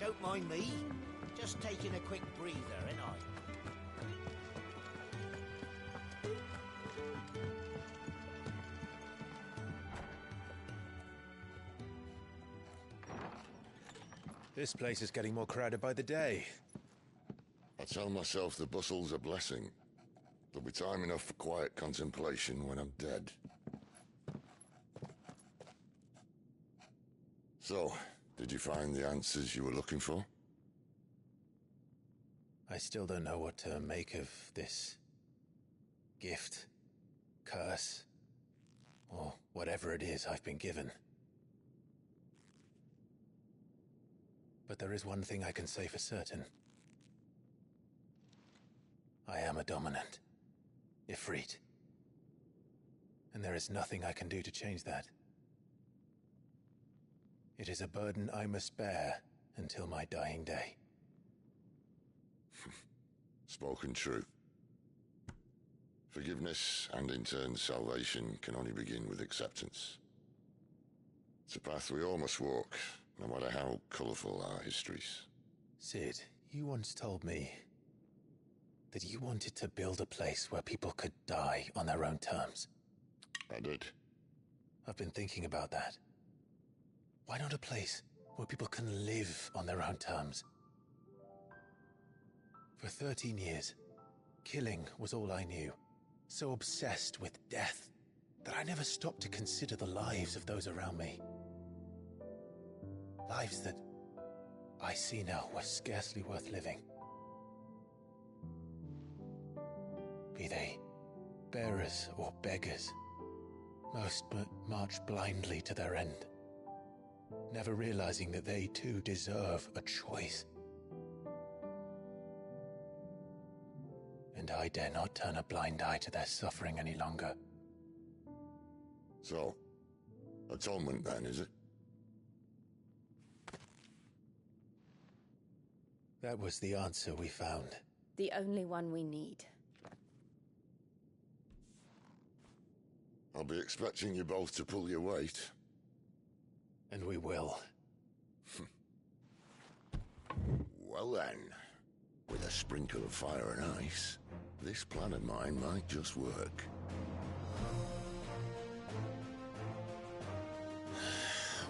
Don't mind me. Just taking a quick breather, ain't I? This place is getting more crowded by the day. I tell myself the bustle's a blessing. There'll be time enough for quiet contemplation when I'm dead. So, did you find the answers you were looking for? I still don't know what to make of this gift, curse, or whatever it is I've been given. But there is one thing I can say for certain. I am a dominant, Ifrit. And there is nothing I can do to change that. It is a burden I must bear until my dying day. Spoken true. Forgiveness, and in turn salvation, can only begin with acceptance. It's a path we all must walk, no matter how colourful our histories. Sid, you once told me that you wanted to build a place where people could die on their own terms. I did. I've been thinking about that. Why not a place where people can live on their own terms? For 13 years, killing was all I knew. So obsessed with death that I never stopped to consider the lives of those around me. Lives that I see now were scarcely worth living. Be they bearers or beggars, most march blindly to their end, never realizing that they too deserve a choice. And I dare not turn a blind eye to their suffering any longer. So, atonement then, is it? That was the answer we found. The only one we need. I'll be expecting you both to pull your weight. And we will. Well then, with a sprinkle of fire and ice, this plan of mine might just work.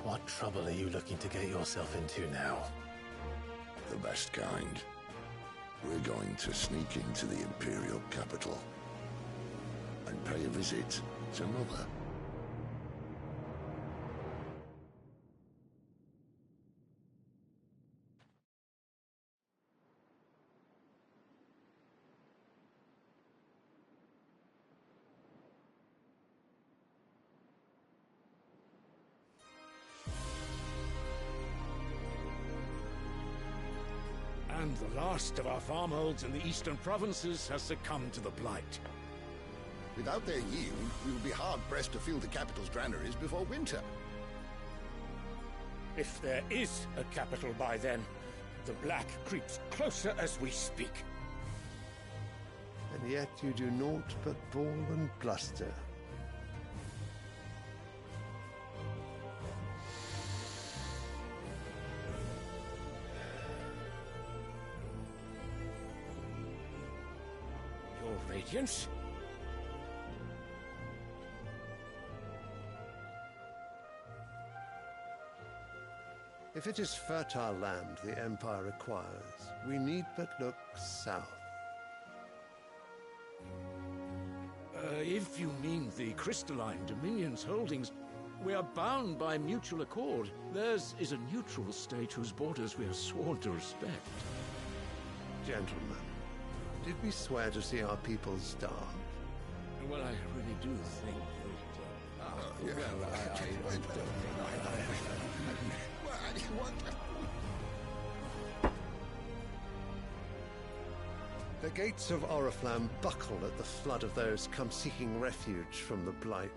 What trouble are you looking to get yourself into now? The best kind. We're going to sneak into the Imperial capital and pay a visit to Mother. And the last of our farmholds in the eastern provinces has succumbed to the blight. Without their yield, we will be hard-pressed to fill the capital's granaries before winter. If there is a capital by then, the black creeps closer as we speak. And yet you do naught but bawl and bluster. Your Radiance? If it is fertile land the Empire requires, we need but look south. If you mean the crystalline Dominion's holdings, we are bound by mutual accord. Theirs is a neutral state whose borders we are sworn to respect. Gentlemen, did we swear to see our people starve? Well, I really do think that... I don't The gates of Oriflamme buckle at the flood of those come seeking refuge from the blight.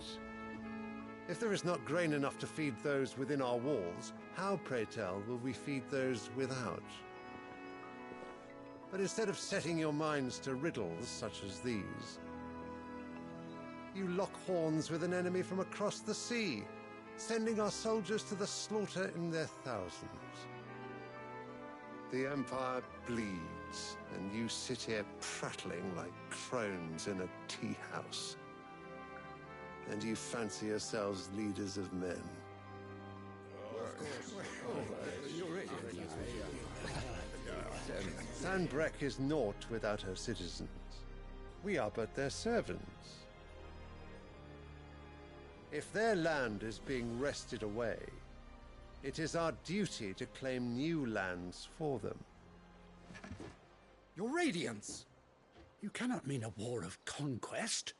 If there is not grain enough to feed those within our walls, how, pray tell, will we feed those without? But instead of setting your minds to riddles such as these, you lock horns with an enemy from across the sea, sending our soldiers to the slaughter in their thousands. The Empire bleeds, and you sit here prattling like crones in a tea house. And you fancy yourselves leaders of men. Sanbreque is naught without her citizens. We are but their servants. If their land is being wrested away, it is our duty to claim new lands for them. Your Radiance! You cannot mean a war of conquest.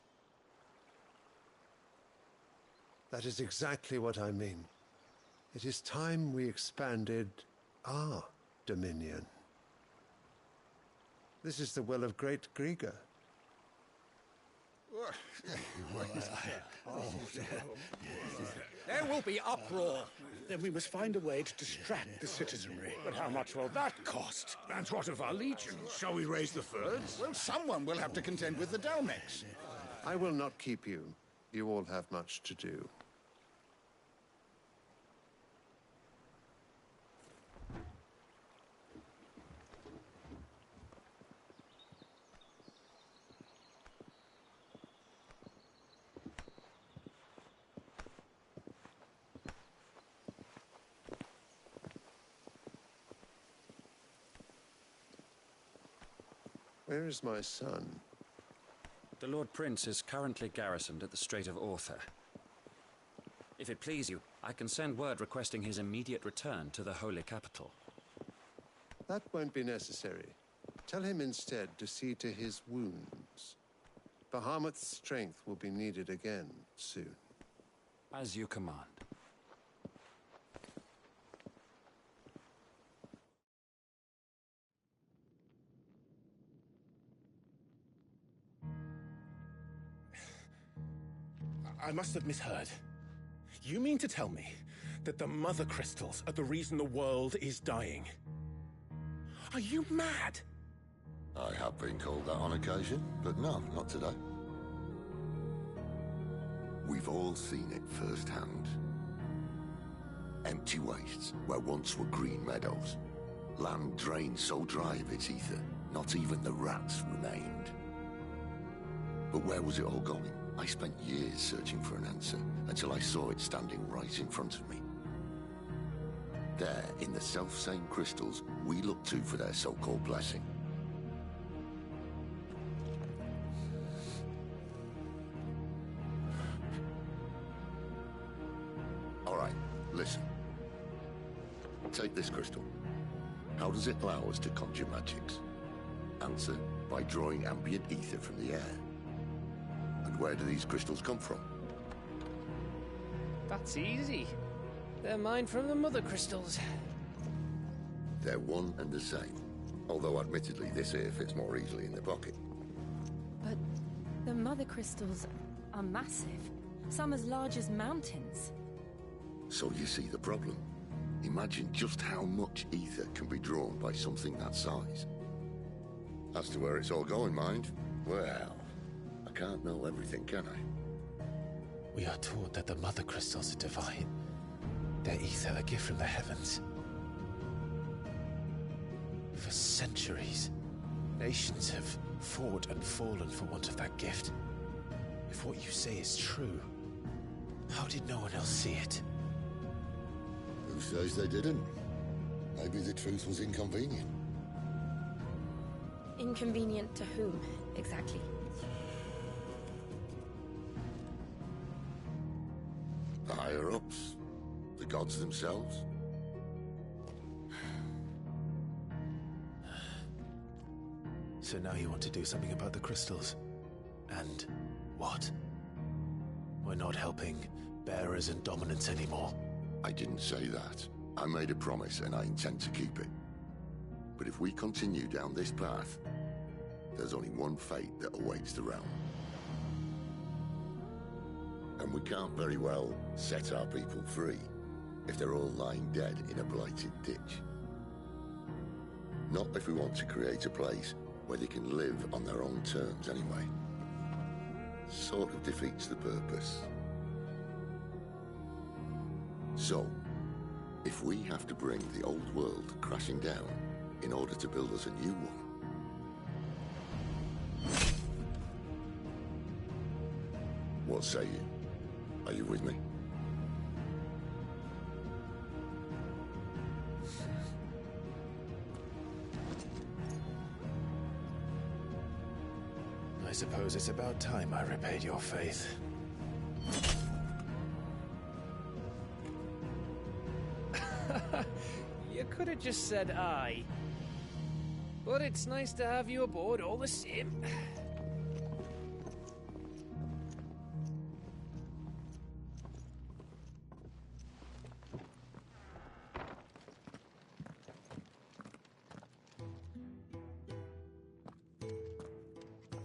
That is exactly what I mean. It is time we expanded our dominion. This is the will of great Grieger. There will be uproar. Then we must find a way to distract the citizenry. But how much will that cost? And what of our legions? Shall we raise the thirds? Well, someone will have to contend with the Dalmex. I will not keep you. You all have much to do. Where is my son? The Lord Prince is currently garrisoned at the Strait of Author. If it please you, I can send word requesting his immediate return to the Holy Capital. That won't be necessary. Tell him instead to see to his wounds. Bahamut's strength will be needed again soon. As you command. I must have misheard. You mean to tell me that the mother crystals are the reason the world is dying? Are you mad? I have been called that on occasion, but no, not today. We've all seen it firsthand. Empty wastes where once were green meadows. Land drained so dry of its ether, not even the rats remained. But where was it all going? I spent years searching for an answer, until I saw it standing right in front of me. There, in the self-same crystals we look to for their so-called blessing. All right, listen. Take this crystal. How does it allow us to conjure magics? Answer, by drawing ambient ether from the air. And where do these crystals come from? That's easy. They're mined from the mother crystals. They're one and the same. Although admittedly this here fits more easily in the pocket. But the mother crystals are massive. Some as large as mountains. So you see the problem. Imagine just how much ether can be drawn by something that size. As to where it's all going, mind, well, I can't know everything, can I? We are taught that the mother crystals are divine. Their ether a gift from the heavens. For centuries, nations have fought and fallen for want of that gift. If what you say is true, how did no one else see it? Who says they didn't? Maybe the truth was inconvenient. Inconvenient to whom, exactly? The higher-ups? The gods themselves? So now you want to do something about the crystals? And what? We're not helping bearers and dominants anymore. I didn't say that. I made a promise and I intend to keep it. But if we continue down this path, there's only one fate that awaits the realm. And we can't very well set our people free if they're all lying dead in a blighted ditch. Not if we want to create a place where they can live on their own terms anyway. Sort of defeats the purpose. So, if we have to bring the old world crashing down, in order to build us a new one. What say you? Are you with me? I suppose it's about time I repaid your faith. You could have just said aye. But it's nice to have you aboard all the same.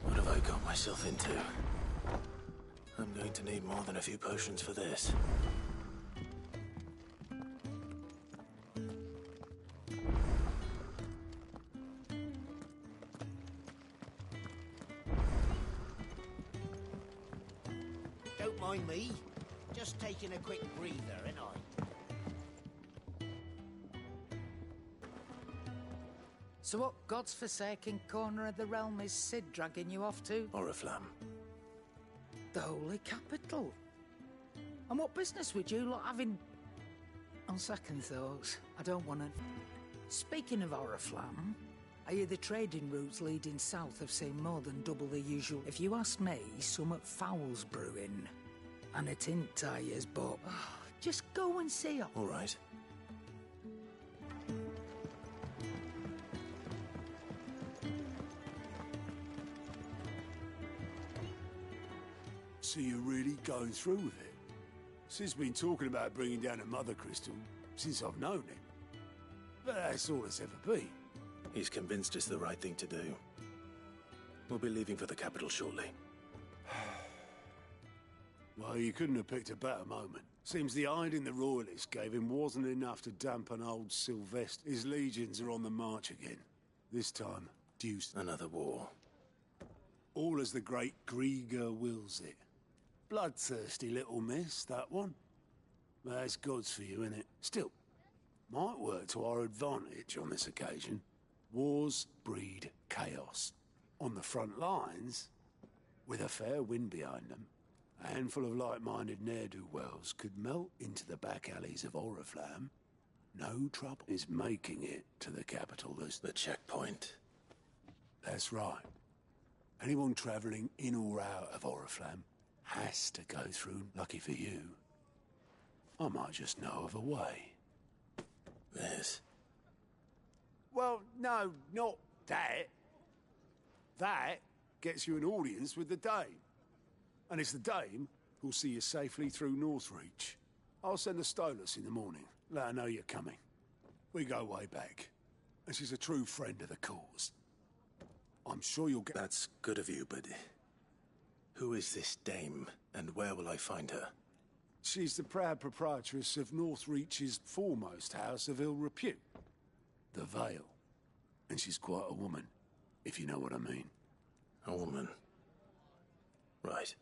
What have I got myself into? I'm going to need more than a few potions for this. Don't mind me. Just taking a quick breather, ain't I? So what God's forsaken corner of the realm is Sid dragging you off to? Oriflamme. The Holy Capital. And what business would you lot have in... On second thoughts, I don't want to... Speaking of Oriflamme, I hear the trading routes leading south have seen more than double the usual. If you ask me, somewhat foul's brewing. And it ain't tires, but... just go and see her. All right. So you're really going through with it? Sid's been talking about bringing down a mother crystal since I've known him. But that's all it's ever been. He's convinced it's the right thing to do. We'll be leaving for the capital shortly. Well, you couldn't have picked a better moment. Seems the hiding the royalists gave him wasn't enough to dampen old Sylvester. His legions are on the march again. This time, due another war. All as the great Grieger wills it. Bloodthirsty little miss, that one. But that's God's for you, innit? Still, might work to our advantage on this occasion. Wars breed chaos. On the front lines, with a fair wind behind them, a handful of like-minded ne'er-do-wells could melt into the back alleys of Oriflamme. No trouble is making it to the capital. There's the checkpoint. That's right. Anyone travelling in or out of Oriflamme has to go through. Lucky for you, I might just know of a way. This? Well, no, not that. That gets you an audience with the Dame. And it's the Dame who'll see you safely through Northreach. I'll send a solace in the morning. Let her know you're coming. We go way back. And she's a true friend of the cause. I'm sure you'll get... That's good of you, but... who is this Dame, and where will I find her? She's the proud proprietress of Northreach's foremost house of ill repute. The Vale. And she's quite a woman, if you know what I mean. A woman? Right.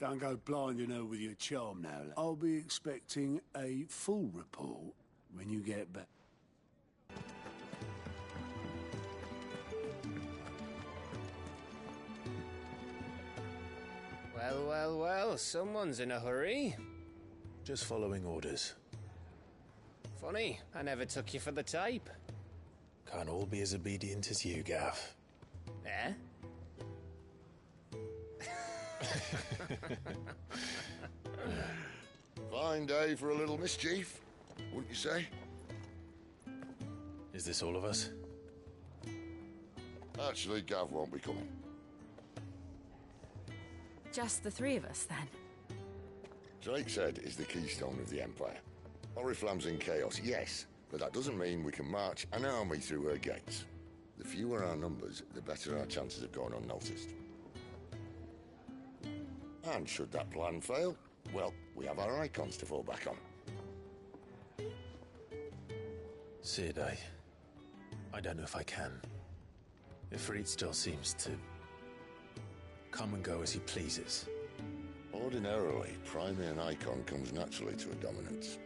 Don't go blinding her with your charm now. I'll be expecting a full report when you get back. Well, well, well, someone's in a hurry. Just following orders. Funny, I never took you for the type. Can't all be as obedient as you, Gav. Eh? Fine day for a little mischief, wouldn't you say? Is this all of us? Actually, Gav won't be coming. Just the three of us, then? Drake's Head is the keystone of the Empire. Oriflamme's in chaos, yes, but that doesn't mean we can march an army through her gates. The fewer our numbers, the better our chances of going unnoticed. And should that plan fail, well, we have our icons to fall back on. Sid, I don't know if I can. Ifrit still seems to come and go as he pleases. Ordinarily, priming an icon comes naturally to a dominance.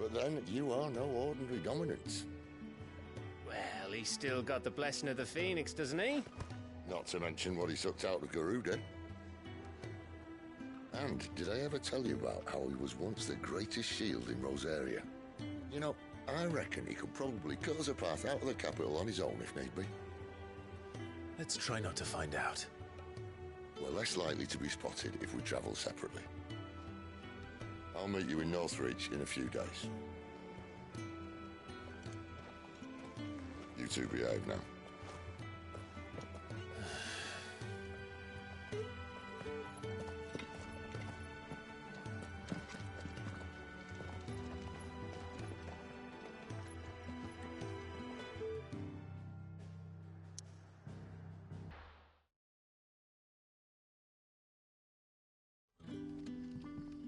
But then, you are no ordinary dominance. Well, he's still got the blessing of the Phoenix, doesn't he? Not to mention what he sucked out of Garuda. And did I ever tell you about how he was once the greatest shield in Rosaria? You know, I reckon he could probably cut us a path out of the capital on his own if need be. Let's try not to find out. We're less likely to be spotted if we travel separately. I'll meet you in Northridge in a few days. You two behave now.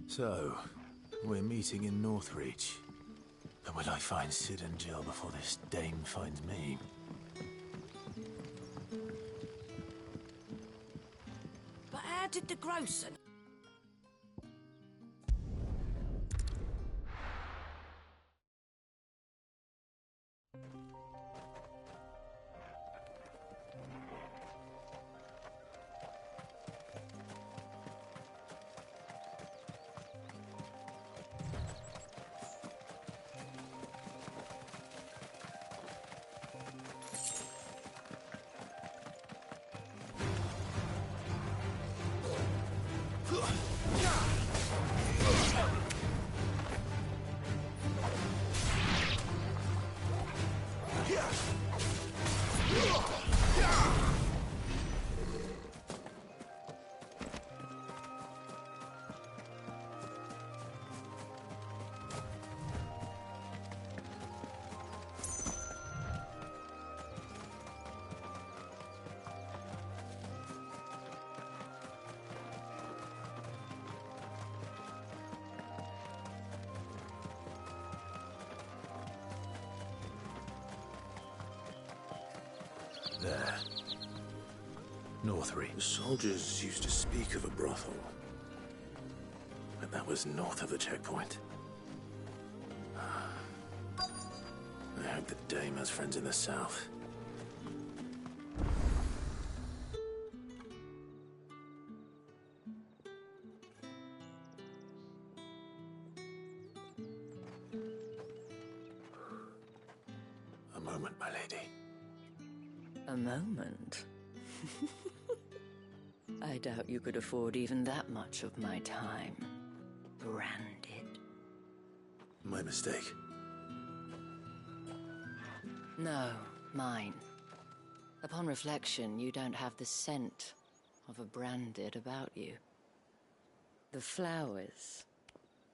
So, we're meeting in Northridge. But will I find Sid and Jill before this dame finds me? But how did the grocer... There. Northridge. The soldiers used to speak of a brothel. But that was north of the checkpoint. I hope the dame has friends in the south. A moment, my lady. A moment? I doubt you could afford even that much of my time. Branded. My mistake. No, mine. Upon reflection, you don't have the scent of a branded about you. The flowers.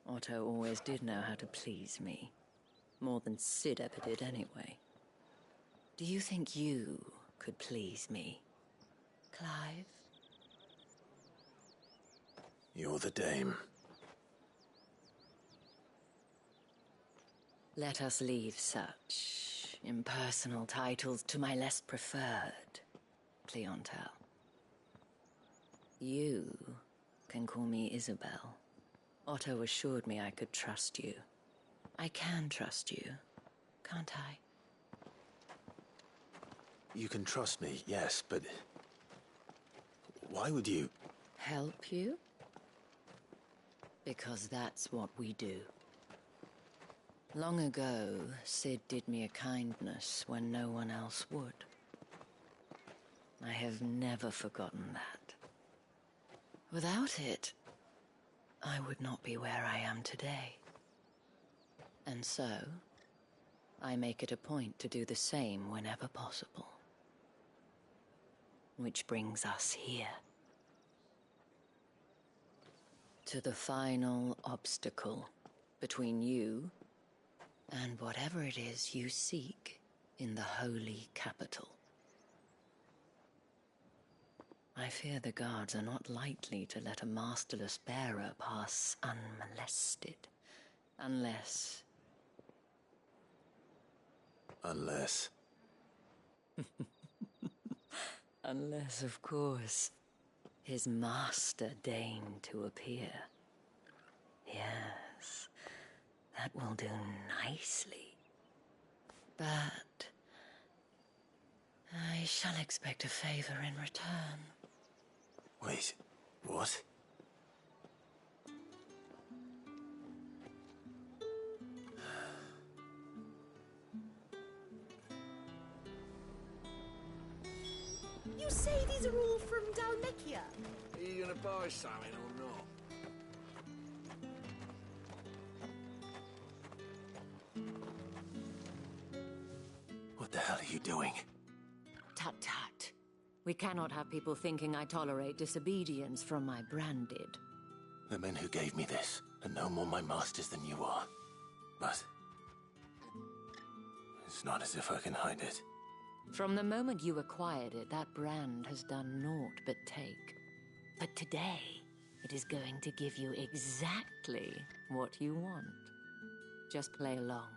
Otto always did know how to please me. More than Sid ever did anyway. Do you think you could please me, Clive? You're the dame. Let us leave such impersonal titles to my less preferred clientele. You can call me Isabel. Otto assured me I could trust you. I can trust you, can't I? You can trust me, yes, but... why would you... Help you? Because that's what we do. Long ago, Sid did me a kindness when no one else would. I have never forgotten that. Without it, I would not be where I am today. And so, I make it a point to do the same whenever possible. Which brings us here. To the final obstacle between you and whatever it is you seek in the holy capital. I fear the guards are not likely to let a masterless bearer pass unmolested. Unless... Unless, of course, his master deigned to appear. Yes, That will do nicely. But I shall expect a favor in return. Wait, what? You say these are all from Dalmekia? Are you gonna buy something or not? What the hell are you doing? Tut tut. We cannot have people thinking I tolerate disobedience from my branded. The men who gave me this are no more my masters than you are. But it's not as if I can hide it. From the moment you acquired it, that brand has done naught but take. But today, it is going to give you exactly what you want. Just play along.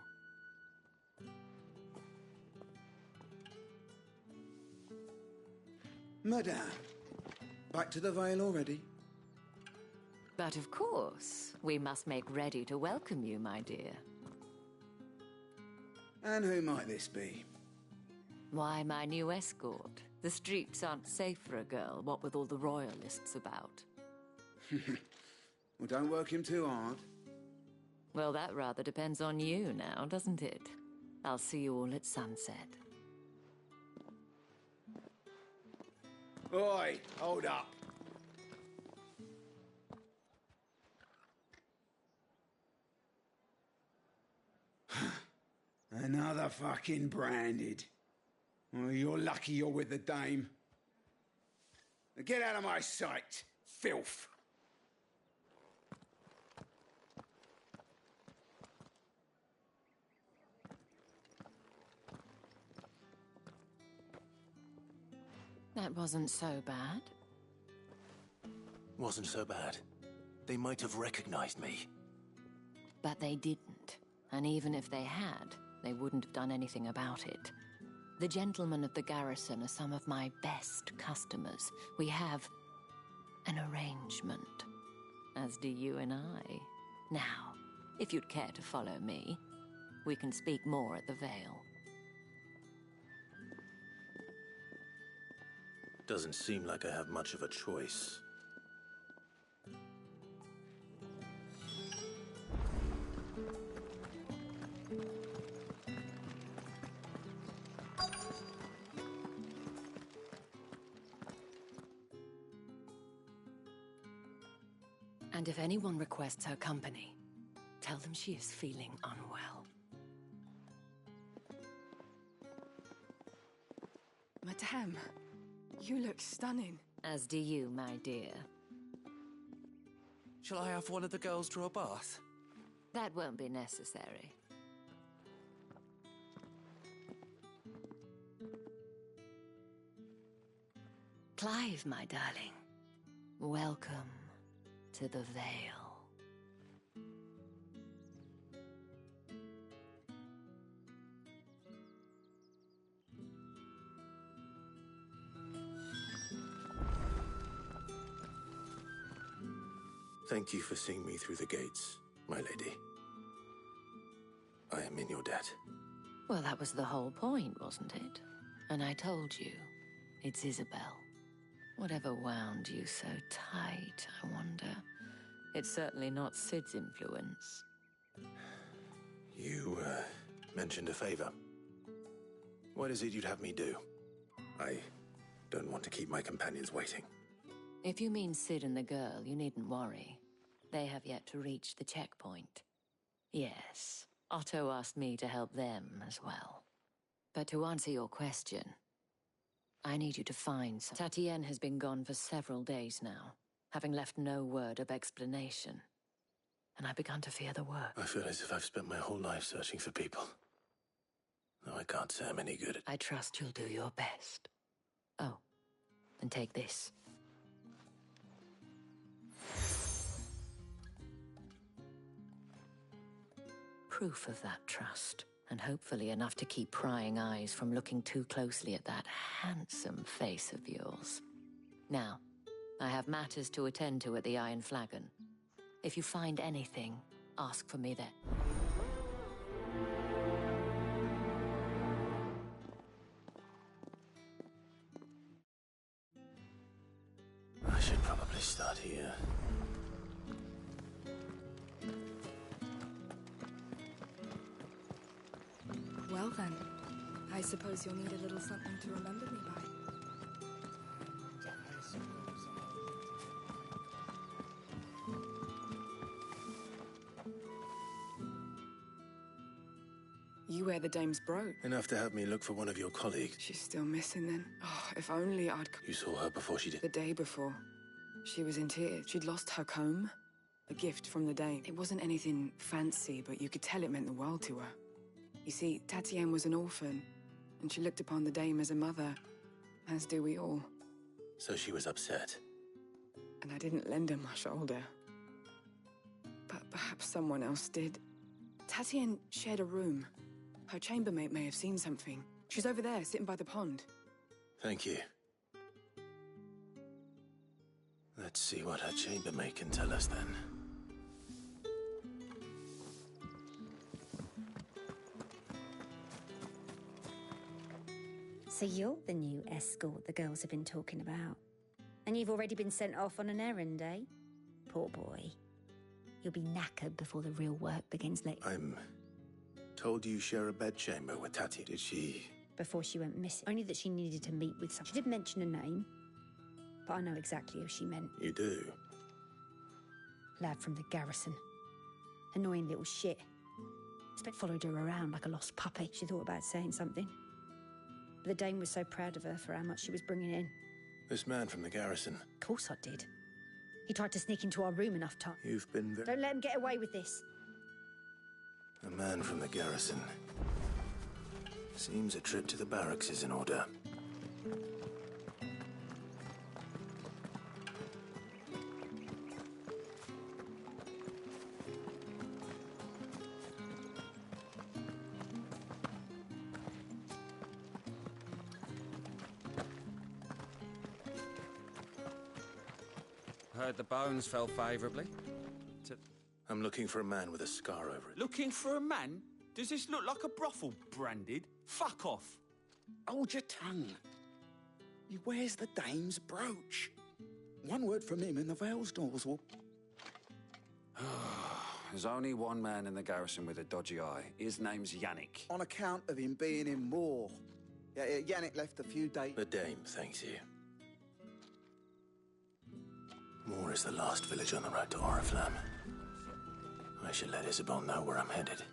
Madame, back to the Vale already? But of course, we must make ready to welcome you, my dear. And who might this be? Why, my new escort. The streets aren't safe for a girl, what with all the royalists about. Well, don't work him too hard. Well, that rather depends on you now, doesn't it? I'll see you all at sunset. Oi, hold up. Another fucking branded. Oh, you're lucky you're with the dame. Now get out of my sight, filth. That wasn't so bad. Wasn't so bad. They might have recognized me. But they didn't. And even if they had, they wouldn't have done anything about it. The gentlemen of the garrison are some of my best customers. We have an arrangement, as do you and I. Now, if you'd care to follow me, we can speak more at the Vale. Doesn't seem like I have much of a choice. And if anyone requests her company, tell them she is feeling unwell. Madame, you look stunning. As do you, my dear. Shall I have one of the girls draw a bath? That won't be necessary. Clive, my darling. Welcome to the Vale. Thank you for seeing me through the gates, my lady. I am in your debt. Well, that was the whole point, wasn't it? And I told you, it's Isabel. Whatever wound you so tight, I wonder. It's certainly not Sid's influence. You, mentioned a favor. What is it you'd have me do? I don't want to keep my companions waiting. If you mean Sid and the girl, you needn't worry. They have yet to reach the checkpoint. Yes, Otto asked me to help them as well. But to answer your question, I need you to find some. Tatienne has been gone for several days now, having left no word of explanation. And I've begun to fear the worst. I feel as if I've spent my whole life searching for people. Though I can't say I'm any good at... I trust you'll do your best. Oh, and take this. Proof of that trust, and hopefully enough to keep prying eyes from looking too closely at that handsome face of yours. Now, I have matters to attend to at the Iron Flagon. If you find anything, ask for me there. probably start here. Well then, I suppose you'll need a little something to remember me by. You wear the dame's brooch. Enough to have me look for one of your colleagues. She's still missing then. Oh, if only I'd... You saw her before she did? The day before. She was in tears. She'd lost her comb. A gift from the dame. It wasn't anything fancy, but you could tell it meant the world to her. You see, Tatienne was an orphan, and she looked upon the dame as a mother, as do we all. So she was upset. And I didn't lend her my shoulder. But perhaps someone else did. Tatienne shared a room. Her chambermaid may have seen something. She's over there, sitting by the pond. Thank you. Let's see what her chambermaid can tell us then. So you're the new escort the girls have been talking about. And you've already been sent off on an errand, eh? Poor boy. You'll be knackered before the real work begins later. I'm told you share a bedchamber with Tati. Did she? Before she went missing. Only that she needed to meet with someone. She did mention a name, but I know exactly who she meant. You do? Lad from the garrison. Annoying little shit. Spent followed her around like a lost puppy. She thought about saying something. But the dame was so proud of her for how much she was bringing in. This man from the garrison. Of course I did. He tried to sneak into our room enough time. You've been there. Don't let him get away with this. A man from the garrison. Seems a trip to the barracks is in order. Heard the bones fell favourably. I'm looking for a man with a scar over it. Looking for a man? Does this look like a brothel, Branded? Fuck off. Hold your tongue. He wears the dame's brooch. One word from him and the Vale's doors will... There's only one man in the garrison with a dodgy eye. His name's Yannick. On account of him being in war. Yeah, Yannick left a few days... The dame thanks you. Moor is the last village on the road to Oriflamme. I should let Isabel know where I'm headed.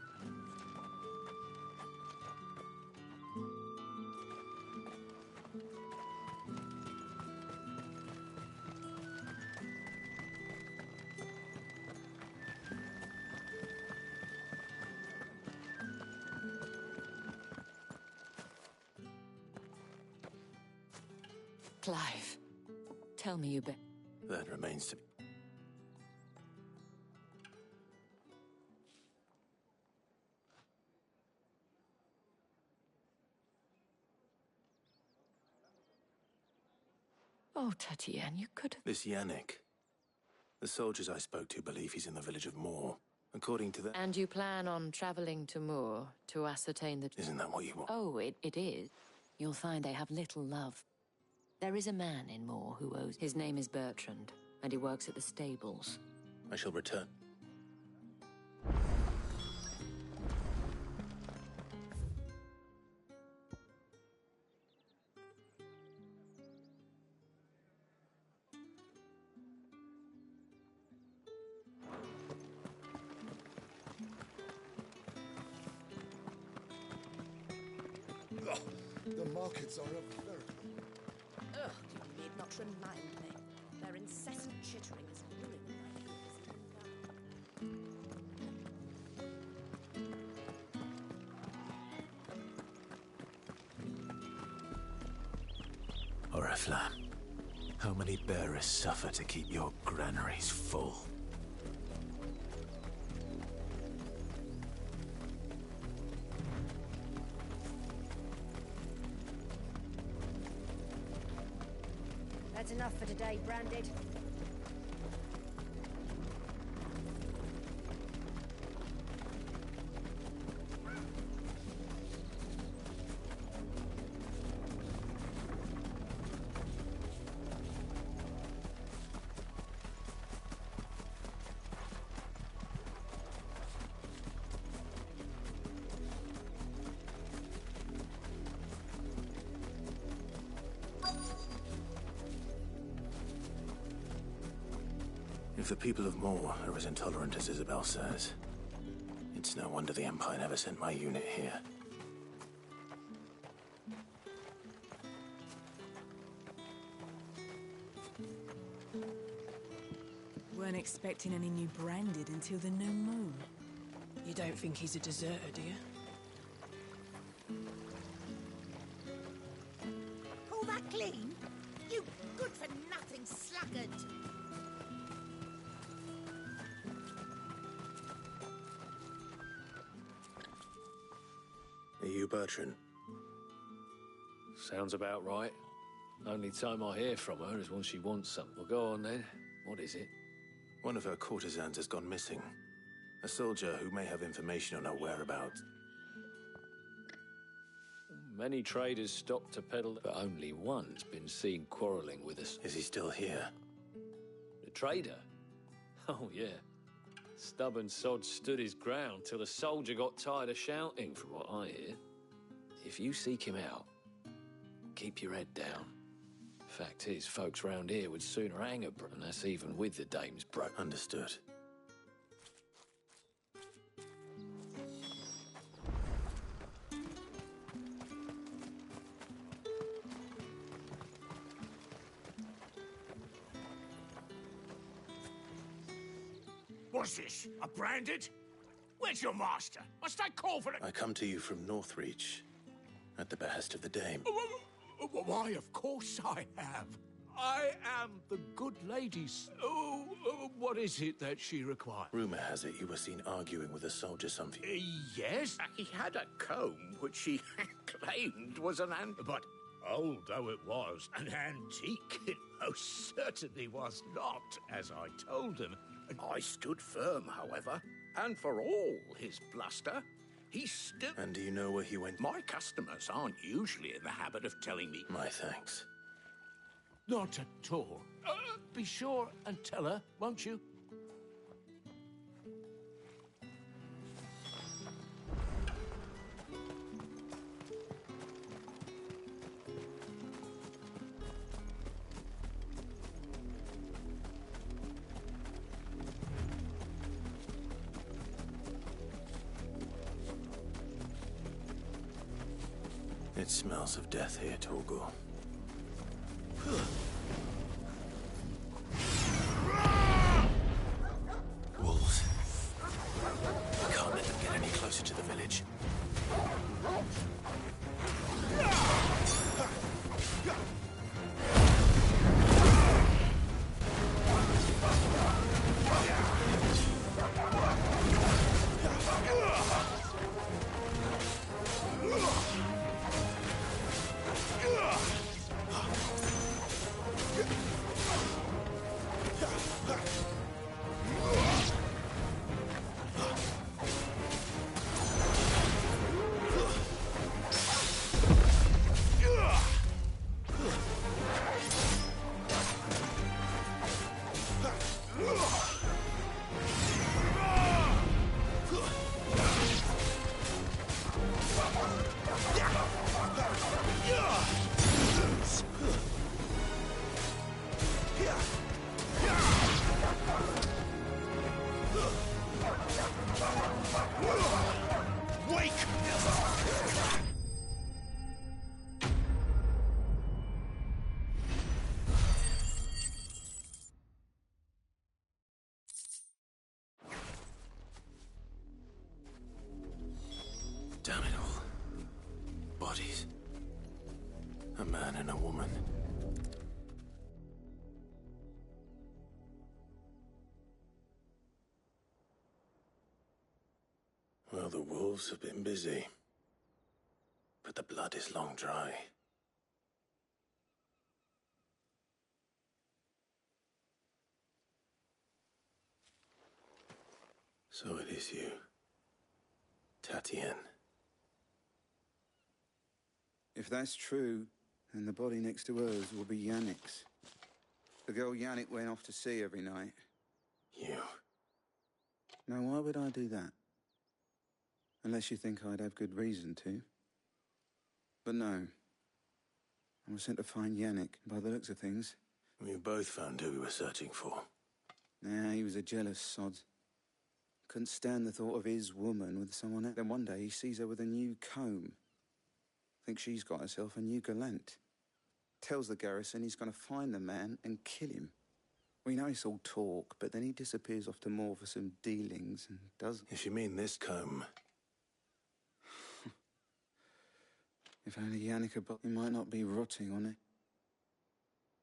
Clive, tell me you bet. That remains to be. Oh, Tatienne, you could have... This Yannick. The soldiers I spoke to believe he's in the village of Moor. According to the... And you plan on traveling to Moor to ascertain the... Isn't that what you want? Oh, it is. You'll find they have little love. There is a man in Moor who owes... His name is Bertrand, and he works at the stables. I shall return. The markets are a very... Ugh, you need not remind me. Their incessant chittering is ruining my Oriflamme, how many bearers suffer to keep your granaries full? That's enough for today, Branded. If the people of Moor are as intolerant as Isabel says, it's no wonder the Empire never sent my unit here. Weren't expecting any new branded until the new moon. You don't think he's a deserter, do you? All that clean? You good-for-nothing sluggard! Are you Bertrand? Sounds about right. Only time I hear from her is when she wants something. Well, go on then. What is it? One of her courtesans has gone missing. A soldier who may have information on her whereabouts. Many traders stopped to peddle, but only one's been seen quarrelling with us. Is he still here? The trader? Oh, yeah. Stubborn sod stood his ground till the soldier got tired of shouting, from what I hear. If you seek him out, keep your head down. Fact is, folks round here would sooner hang a and that's even with the dame's broke. Understood. What's this? A branded? Where's your master? Must I call for it? I come to you from Northreach, at the behest of the dame. Why, of course I have. I am the good lady's. What is it that she requires? Rumor has it you were seen arguing with a soldier some few... Yes, he had a comb which he claimed was an but old though it was, an antique, it most certainly was not, as I told him. I stood firm, however, and for all his bluster, he still... And do you know where he went? My customers aren't usually in the habit of telling me... My thanks. Not at all. Be sure and tell her, won't you? It smells of death here, Torgor. Wolves. We can't let them get any closer to the village. Damn it all. Bodies. A man and a woman. Well, the wolves have been busy. But the blood is long dry. So it is you, Tatienne. If that's true, then the body next to hers will be Yannick's. The girl Yannick went off to see every night. You? Now, why would I do that? Unless you think I'd have good reason to. But no. I was sent to find Yannick, by the looks of things. We both found who we were searching for. Nah, he was a jealous sod. Couldn't stand the thought of his woman with someone else. Then one day he sees her with a new comb. Thinks she's got herself a new gallant. Tells the garrison he's going to find the man and kill him. We know it's all talk, but then he disappears off to more for some dealings and does... If you mean this comb... If only Yannick, but he might not be rotting on it.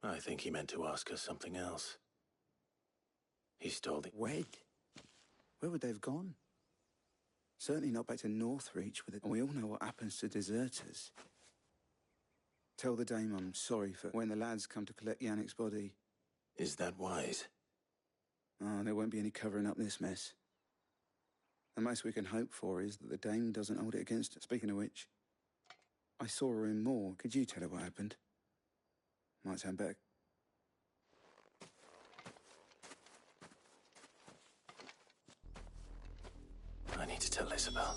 I think he meant to ask us something else. He stole the... Wed? Where would they have gone? Certainly not back to Northreach with it. And we all know what happens to deserters. Tell the dame I'm sorry for when the lads come to collect Yannick's body. Is that wise? Oh, there won't be any covering up this mess. The most we can hope for is that the dame doesn't hold it against her. Speaking of which, I saw her in Moor. Could you tell her what happened? Might sound better. I need to tell Isabel.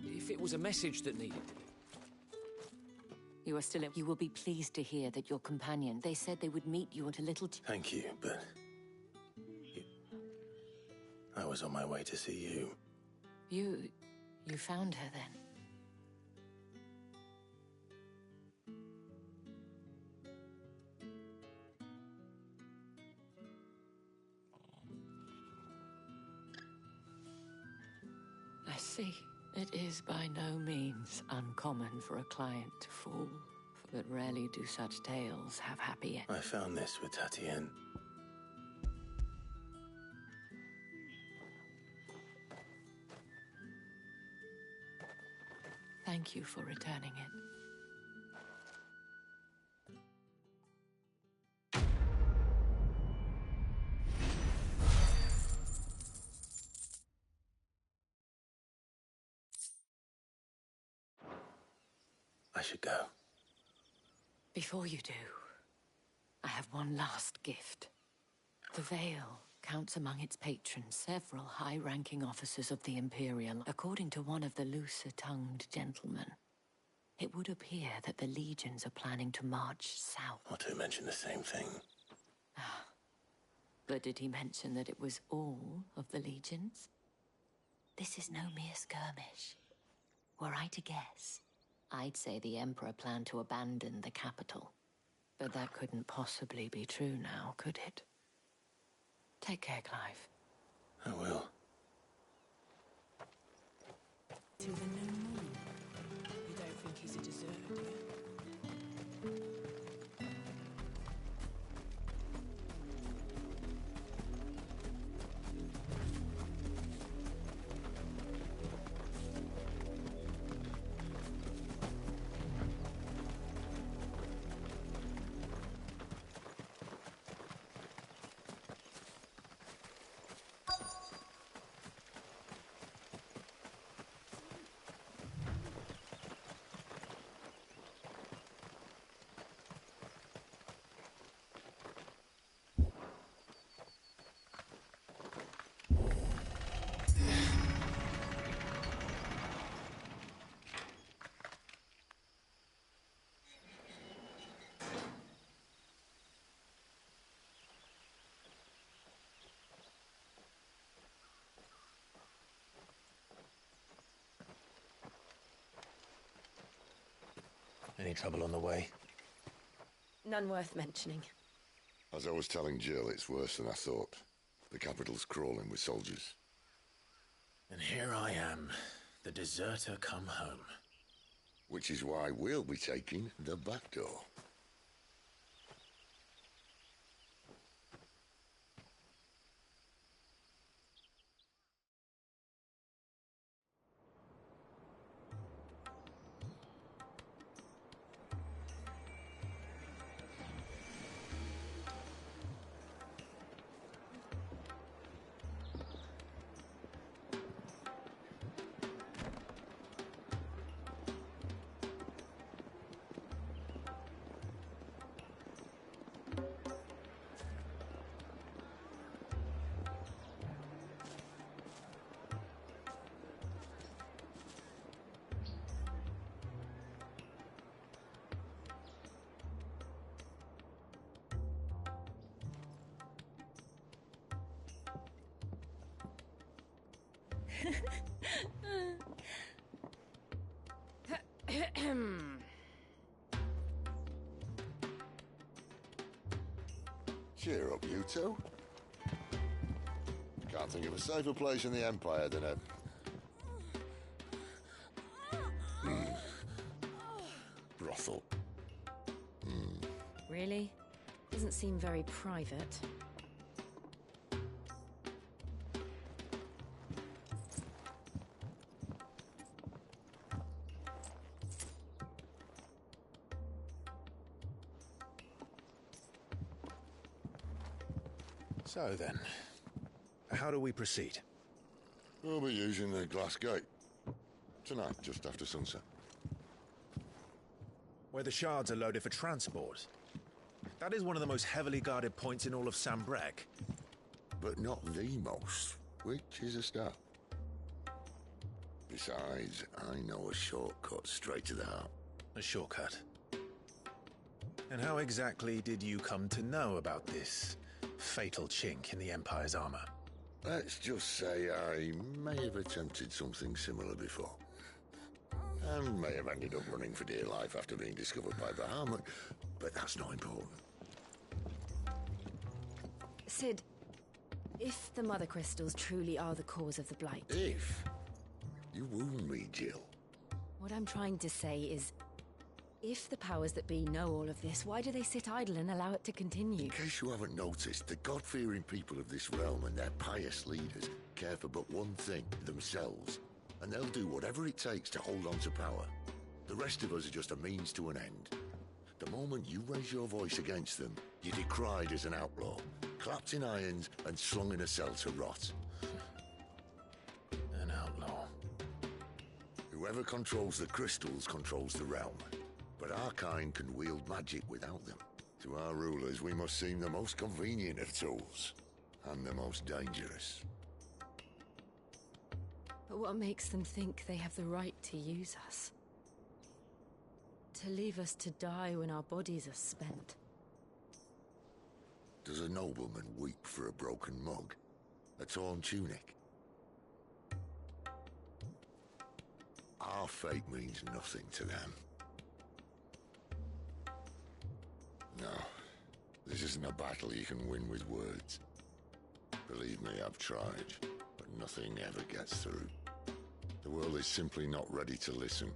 If it was a message that needed... You are still in... You will be pleased to hear that your companion... They said they would meet you at a little... Thank you, but... I was on my way to see you. You found her then? I see. It is by no means uncommon for a client to fall, but rarely do such tales have happy endings. I found this with Tatienne. Thank you for returning it. I should go. Before you do, I have one last gift. The Veil counts among its patrons several high-ranking officers of the Imperial. According to one of the looser-tongued gentlemen, it would appear that the legions are planning to march south. Or to mention the same thing. But did he mention that it was all of the legions? This is no mere skirmish. Were I to guess, I'd say the Emperor planned to abandon the capital. But that couldn't possibly be true now, could it? Take care, Clive. I will. To the new moon. You don't think he's a deserter, do you? Any trouble on the way? None worth mentioning. As I was telling Jill, it's worse than I thought. The capital's crawling with soldiers. And here I am, the deserter come home. Which is why we'll be taking the back door. Cheer up, you two. Can't think of a safer place in the Empire than a... brothel. Really? Doesn't seem very private. So then, how do we proceed? We'll be using the glass gate. Tonight, just after sunset. Where the shards are loaded for transport. That is one of the most heavily guarded points in all of Sambrec. But not the most, which is a start. Besides, I know a shortcut straight to the heart. A shortcut? And how exactly did you come to know about this fatal chink in the Empire's armor? Let's just say I may have attempted something similar before. And may have ended up running for dear life after being discovered by Bahamut, but that's not important. Sid, if the Mother Crystals truly are the cause of the Blight... If? You wound me, Jill. What I'm trying to say is, if the powers that be know all of this, why do they sit idle and allow it to continue? In case you haven't noticed, the God-fearing people of this realm and their pious leaders care for but one thing, themselves. And they'll do whatever it takes to hold on to power. The rest of us are just a means to an end. The moment you raise your voice against them, you're decried as an outlaw, clapped in irons and slung in a cell to rot. An outlaw. Whoever controls the crystals controls the realm. But our kind can wield magic without them. To our rulers, we must seem the most convenient of tools, and the most dangerous. But what makes them think they have the right to use us? To leave us to die when our bodies are spent? Does a nobleman weep for a broken mug? A torn tunic? Our fate means nothing to them. No, this isn't a battle you can win with words. Believe me, I've tried, but nothing ever gets through. The world is simply not ready to listen.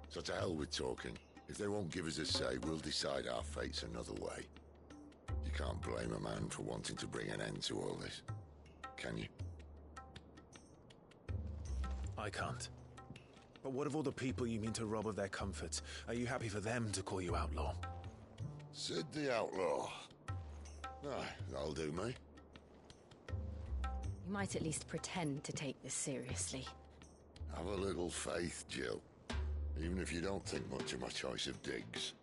So to hell with talking. If they won't give us a say, we'll decide our fates another way. You can't blame a man for wanting to bring an end to all this, can you? I can't. But what of all the people you mean to rob of their comforts? Are you happy for them to call you outlaw? Sid the Outlaw. Aye, that'll do me. You might at least pretend to take this seriously. Have a little faith, Jill. Even if you don't think much of my choice of digs.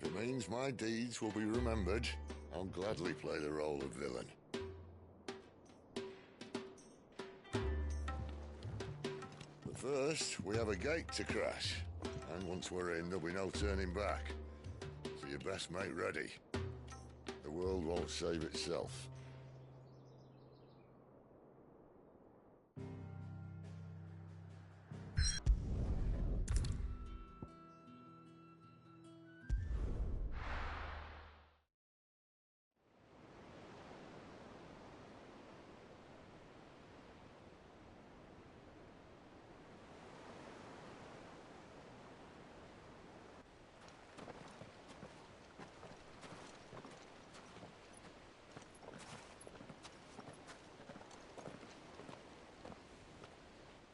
If it means my deeds will be remembered, I'll gladly play the role of villain. But first, we have a gate to crash. And once we're in, there'll be no turning back. So you best make ready. The world won't save itself.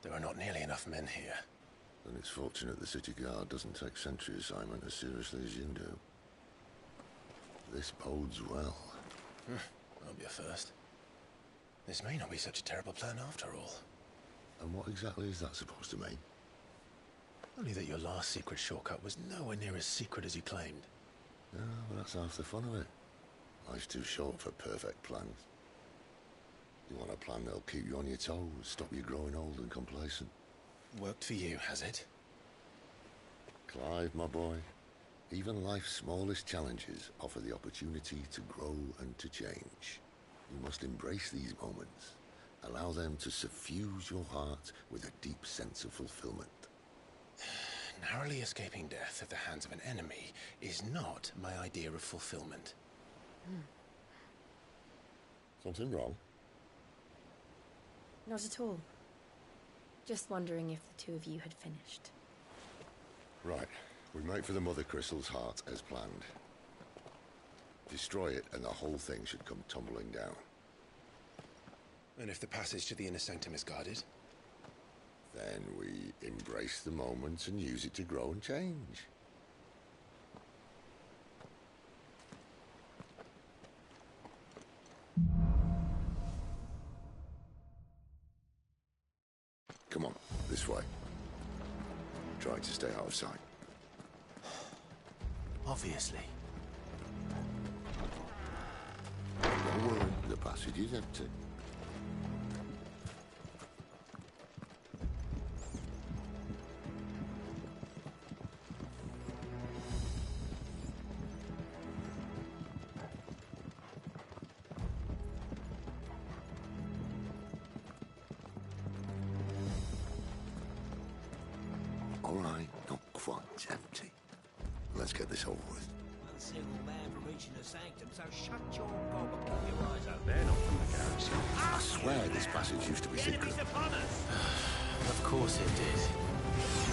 There are not nearly enough men here. Then it's fortunate the city guard doesn't take sentry assignment as seriously as you do. This bodes well. That'll be a first. This may not be such a terrible plan after all. And what exactly is that supposed to mean? Only that your last secret shortcut was nowhere near as secret as you claimed. Yeah, well, that's half the fun of it. Life's too short for perfect plans. You want a plan that'll keep you on your toes, stop you growing old and complacent. Worked for you, has it? Clive, my boy, even life's smallest challenges offer the opportunity to grow and to change. You must embrace these moments, Allow them to suffuse your heart with a deep sense of fulfillment. Narrowly escaping death at the hands of an enemy is not my idea of fulfillment. Something wrong? Not at all. Just wondering if the two of you had finished. Right. We make for the Mother Crystal's heart as planned. Destroy it and the whole thing should come tumbling down. And if the passage to the inner sanctum is guarded? Then we embrace the moment and use it to grow and change. Come on, this way. Try to stay out of sight. Obviously. Don't worry, the passage is empty. All right, not quite empty. Let's get this over with. One single man from reaching the sanctum, so shut your gob and keep your eyes open. They're not from the garrison. I swear this passage used to be secret. Enemies upon us! Of course it did.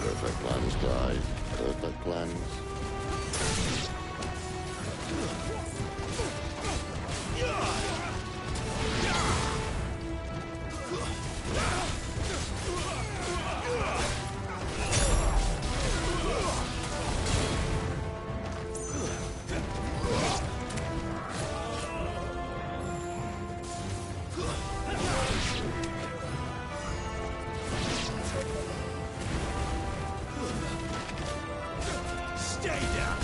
Perfect plans, Clive. Perfect plans. Stay down!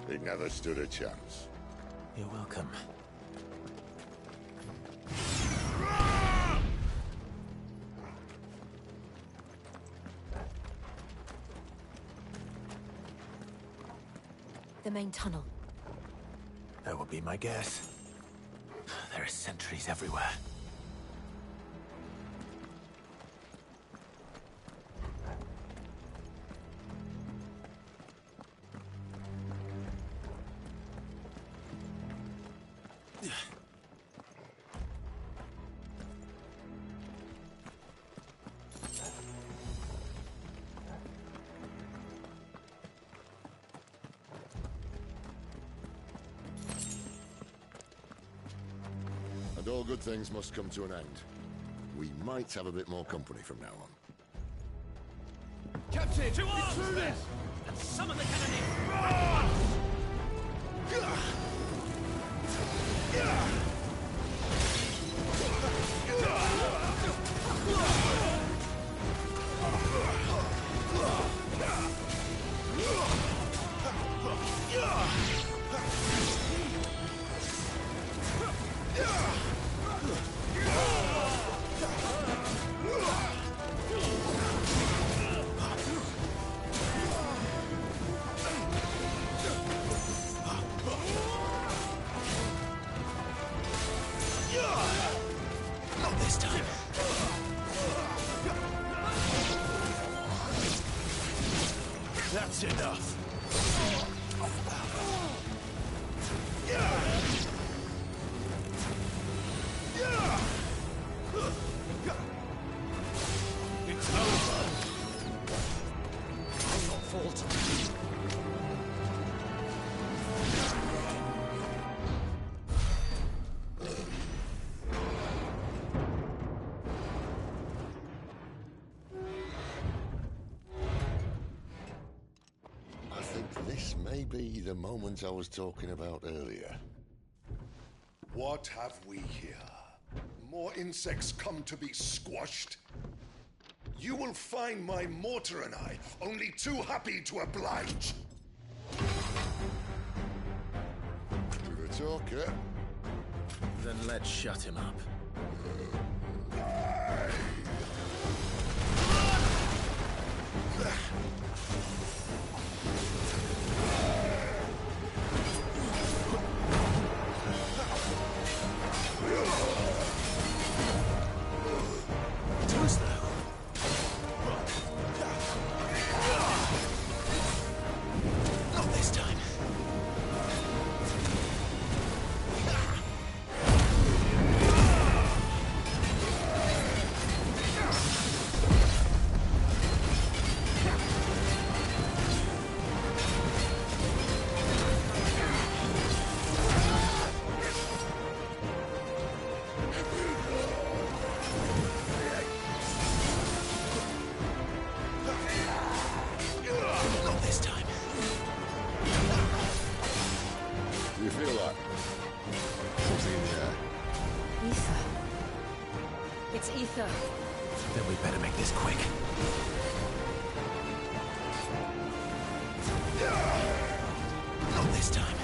He never stood a chance. You're welcome. The main tunnel. That would be my guess. There are sentries everywhere. And all good things must come to an end. We might have a bit more company from now on. Captain! To arms! And summon the cannoneer! Not this time. That's enough. It's over! I'll not falter. I think this may be the moment I was talking about earlier. What have we here? More insects come to be squashed? You will find my mortar and I only too happy to oblige. Do the talk, eh? Then let's shut him up. Not this time. Not this time. Do you feel that? Something in the air. Ether. It's ether. Then we better make this quick. Not this time.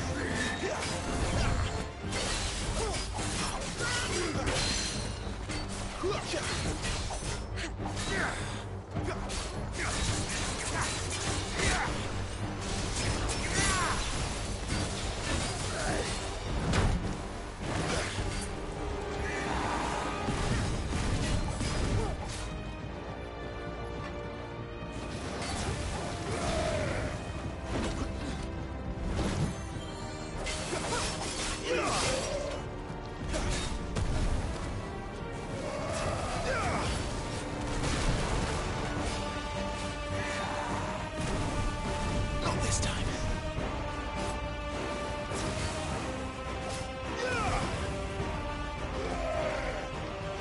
Not this time.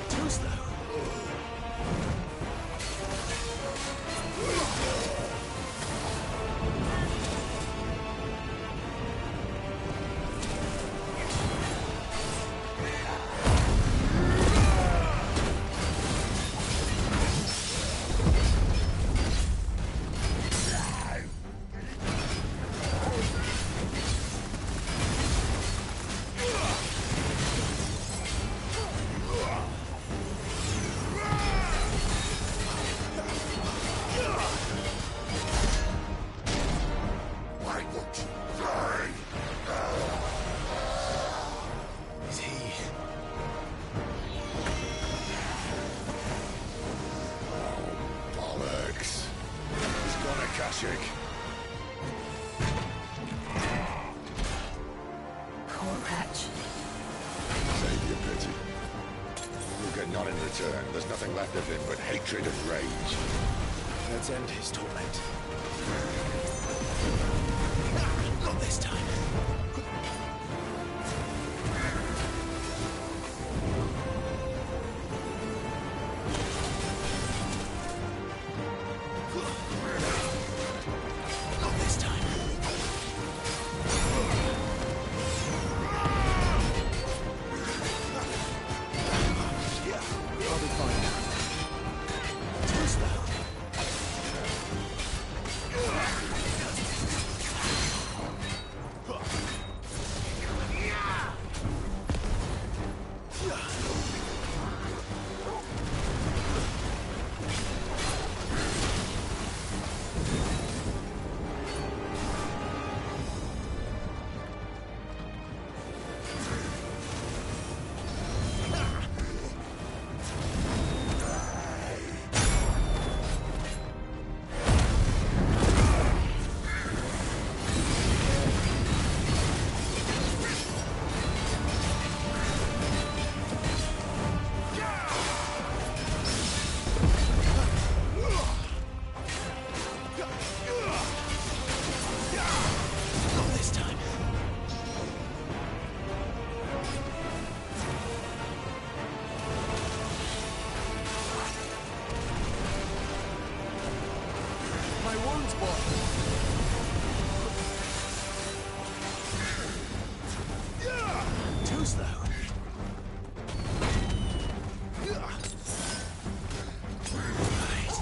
Too slow. Why won't you die? Is he... Bollocks. He's gone, Akashic. Poor wretch. Save your pity. You'll get none in return. There's nothing left of him but hatred and rage. Let's end his torment. Not this time. Not this time. I'll be fine. Too slow. Not this time. My wounds, boy! Too slow. Right.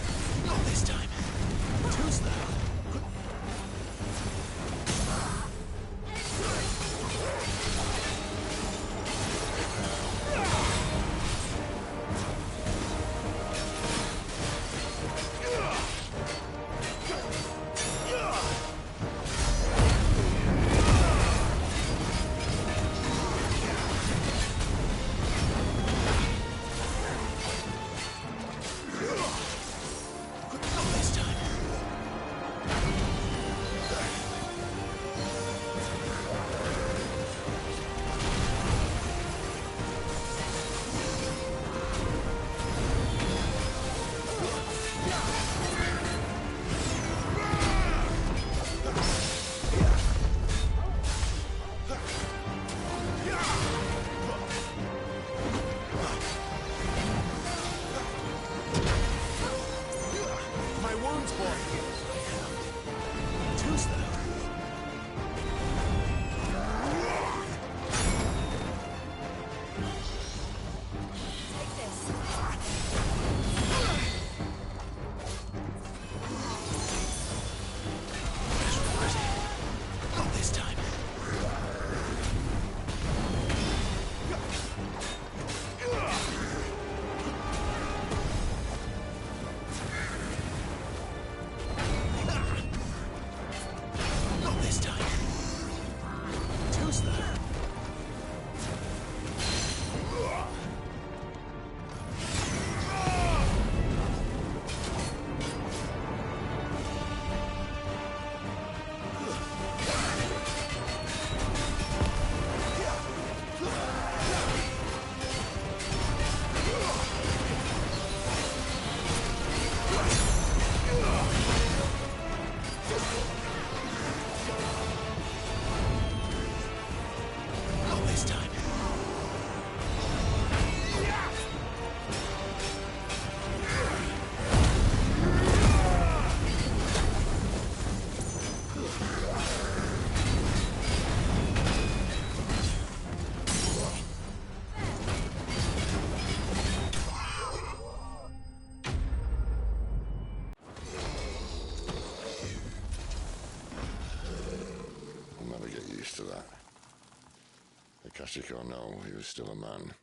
Drastic or no, he was still a man.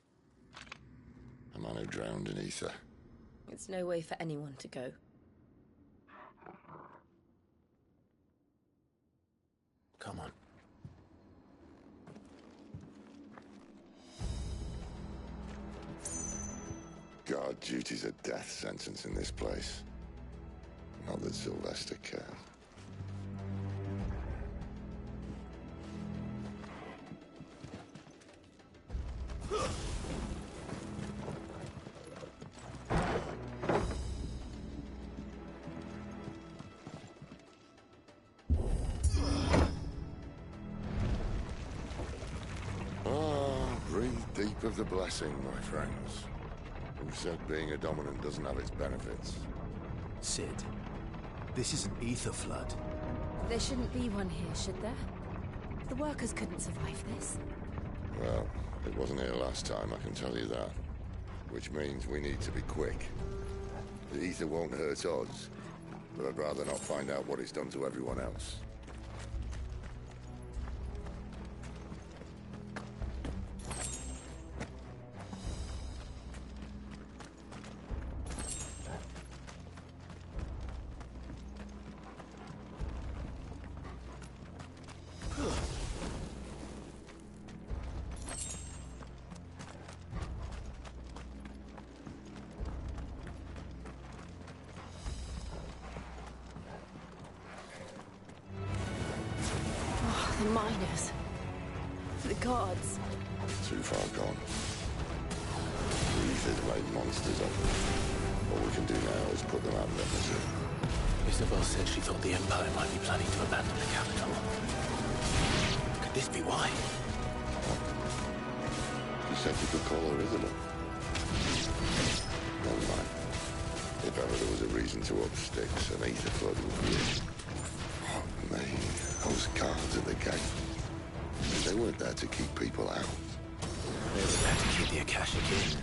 A man who drowned in ether. It's no way for anyone to go. Come on. Guard duty's a death sentence in this place. Not that Sylvester cares. Breathe deep of the blessing, my friends. Who said being a dominant doesn't have its benefits? Sid, this is an ether flood. There shouldn't be one here, should there? The workers couldn't survive this. Well, it wasn't here last time, I can tell you that. Which means we need to be quick. The ether won't hurt us, but I'd rather not find out what it's done to everyone else. The miners. The guards. Too far gone. The ether's made monsters of them. All we can do now is put them out of their misery. Isabel said she thought the Empire might be planning to abandon the capital. Could this be why? She said you could call her Isabel. Never mind. If ever there was a reason to up sticks, an ether flood would be it. Oh, me. Those guards at the gate. They weren't there to keep people out. They were there to keep the Akashic in.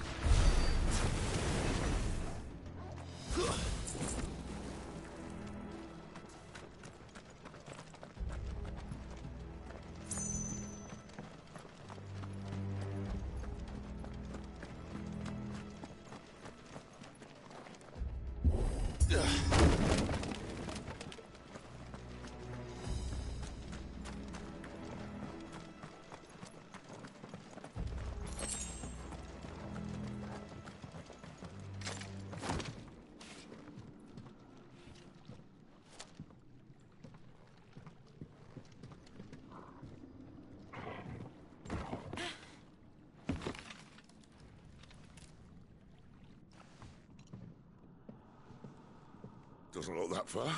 Doesn't look that far.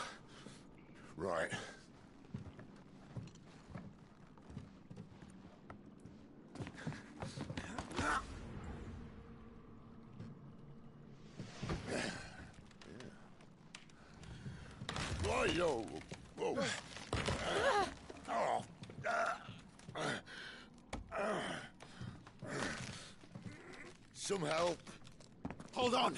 Right. Whoa, whoa. Some help. Hold on.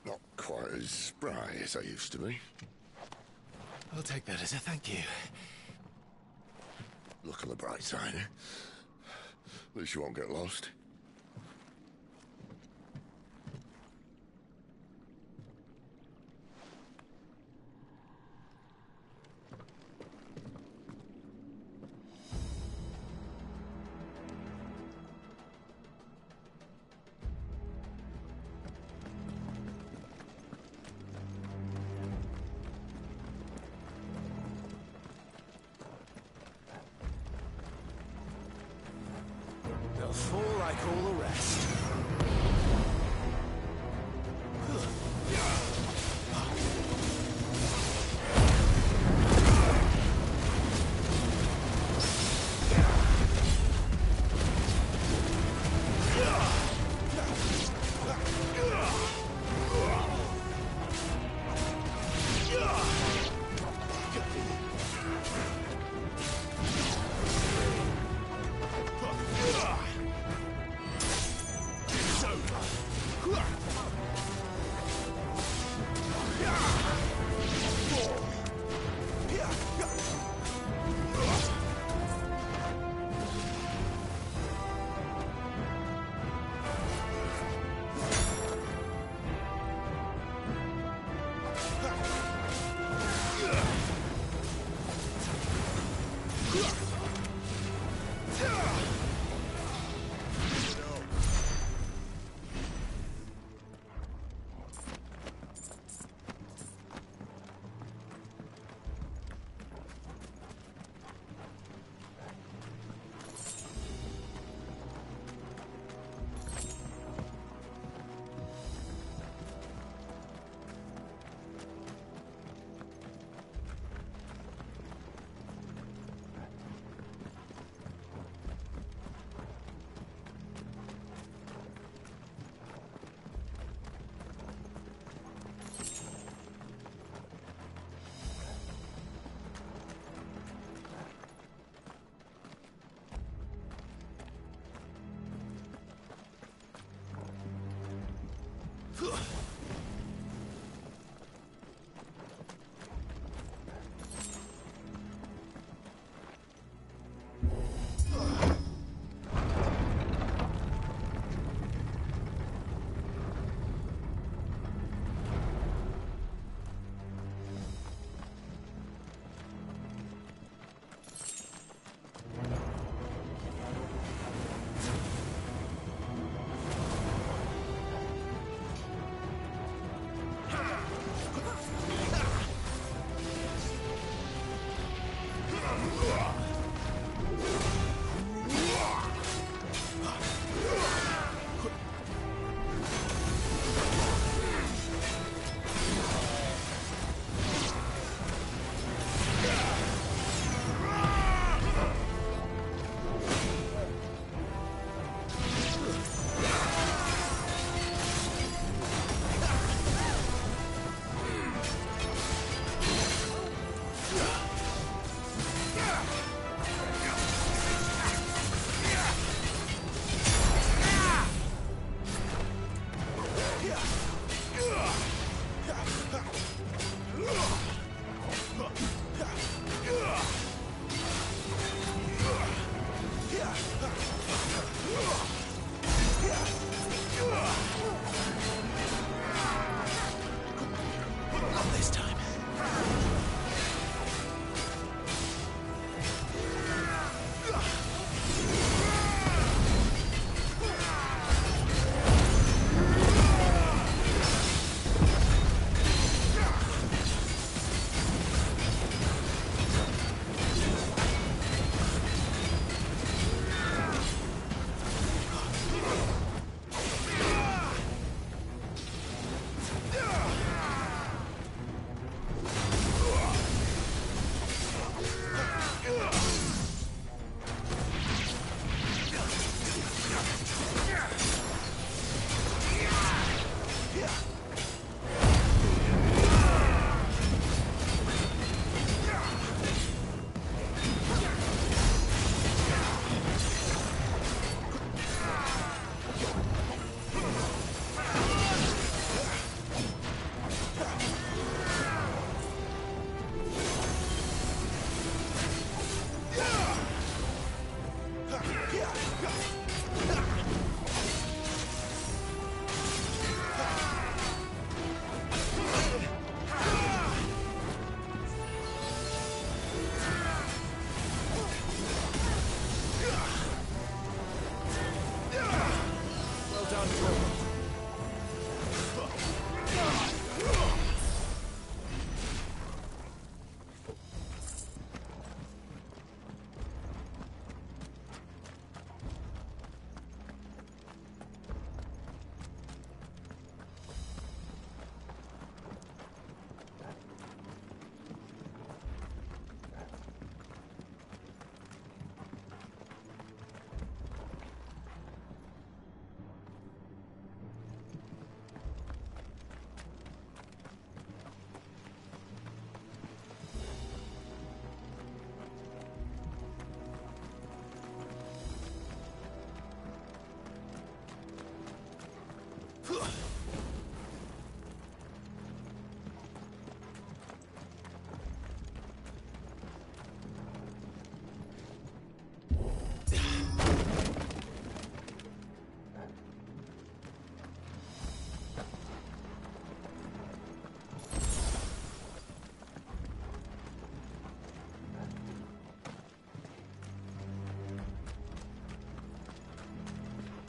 Not quite as spry as I used to be. I'll take that as a thank you. Look on the bright side, eh? At least you won't get lost. They'll fall like all the rest.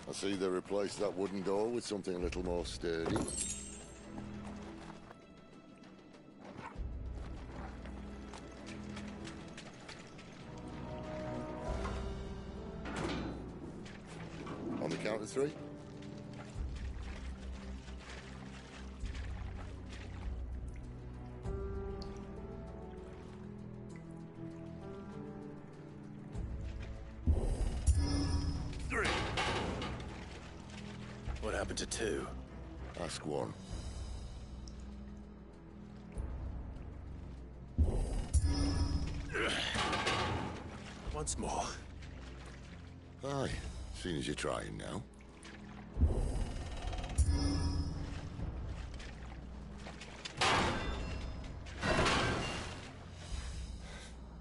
I see they replaced that wooden door with something a little more sturdy. On the count of 3? What happened to 2? Ask 1. Once more. Aye, seeing as you're trying now.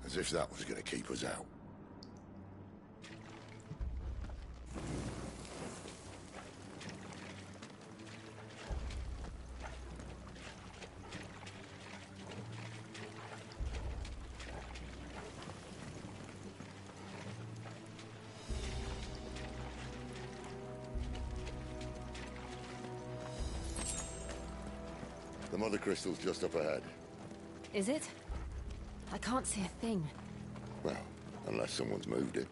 As if that was going to keep us out. The mother crystal's just up ahead. Is it? I can't see a thing. Well, unless someone's moved it.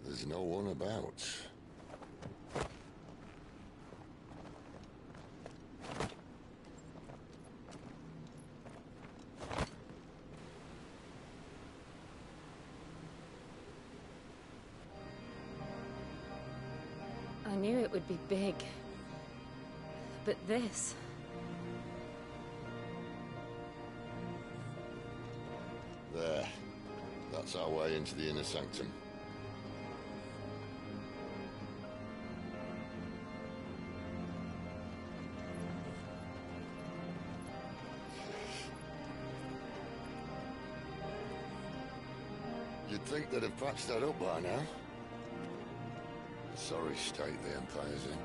There's no one about. I knew it would be big. But this... There. That's our way into the inner sanctum. You'd think they'd have patched that up by now. A sorry state the Empire's in.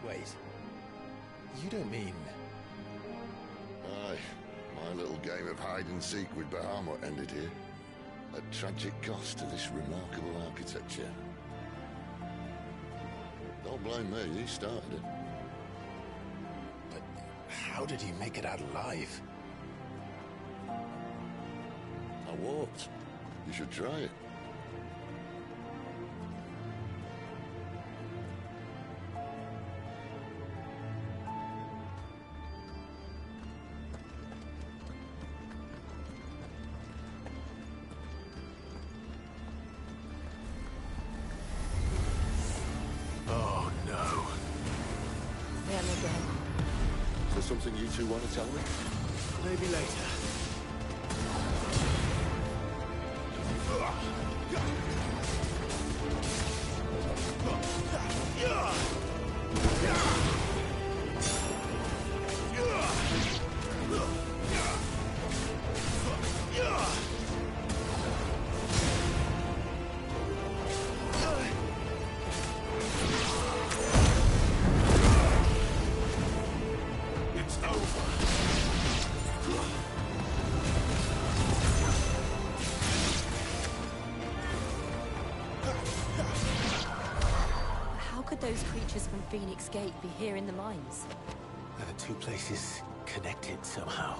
Wait. You don't mean... Aye. My little game of hide-and-seek with Bahamut ended here. At tragic cost to this remarkable architecture. Don't blame me, he started it. But how did he make it out alive? I walked. You should try it. Oh, no. Them again. Is there something you two want to tell me? Maybe later. It's over. How could those creatures from Phoenix Gate be here in the mines? Are the two places connected somehow?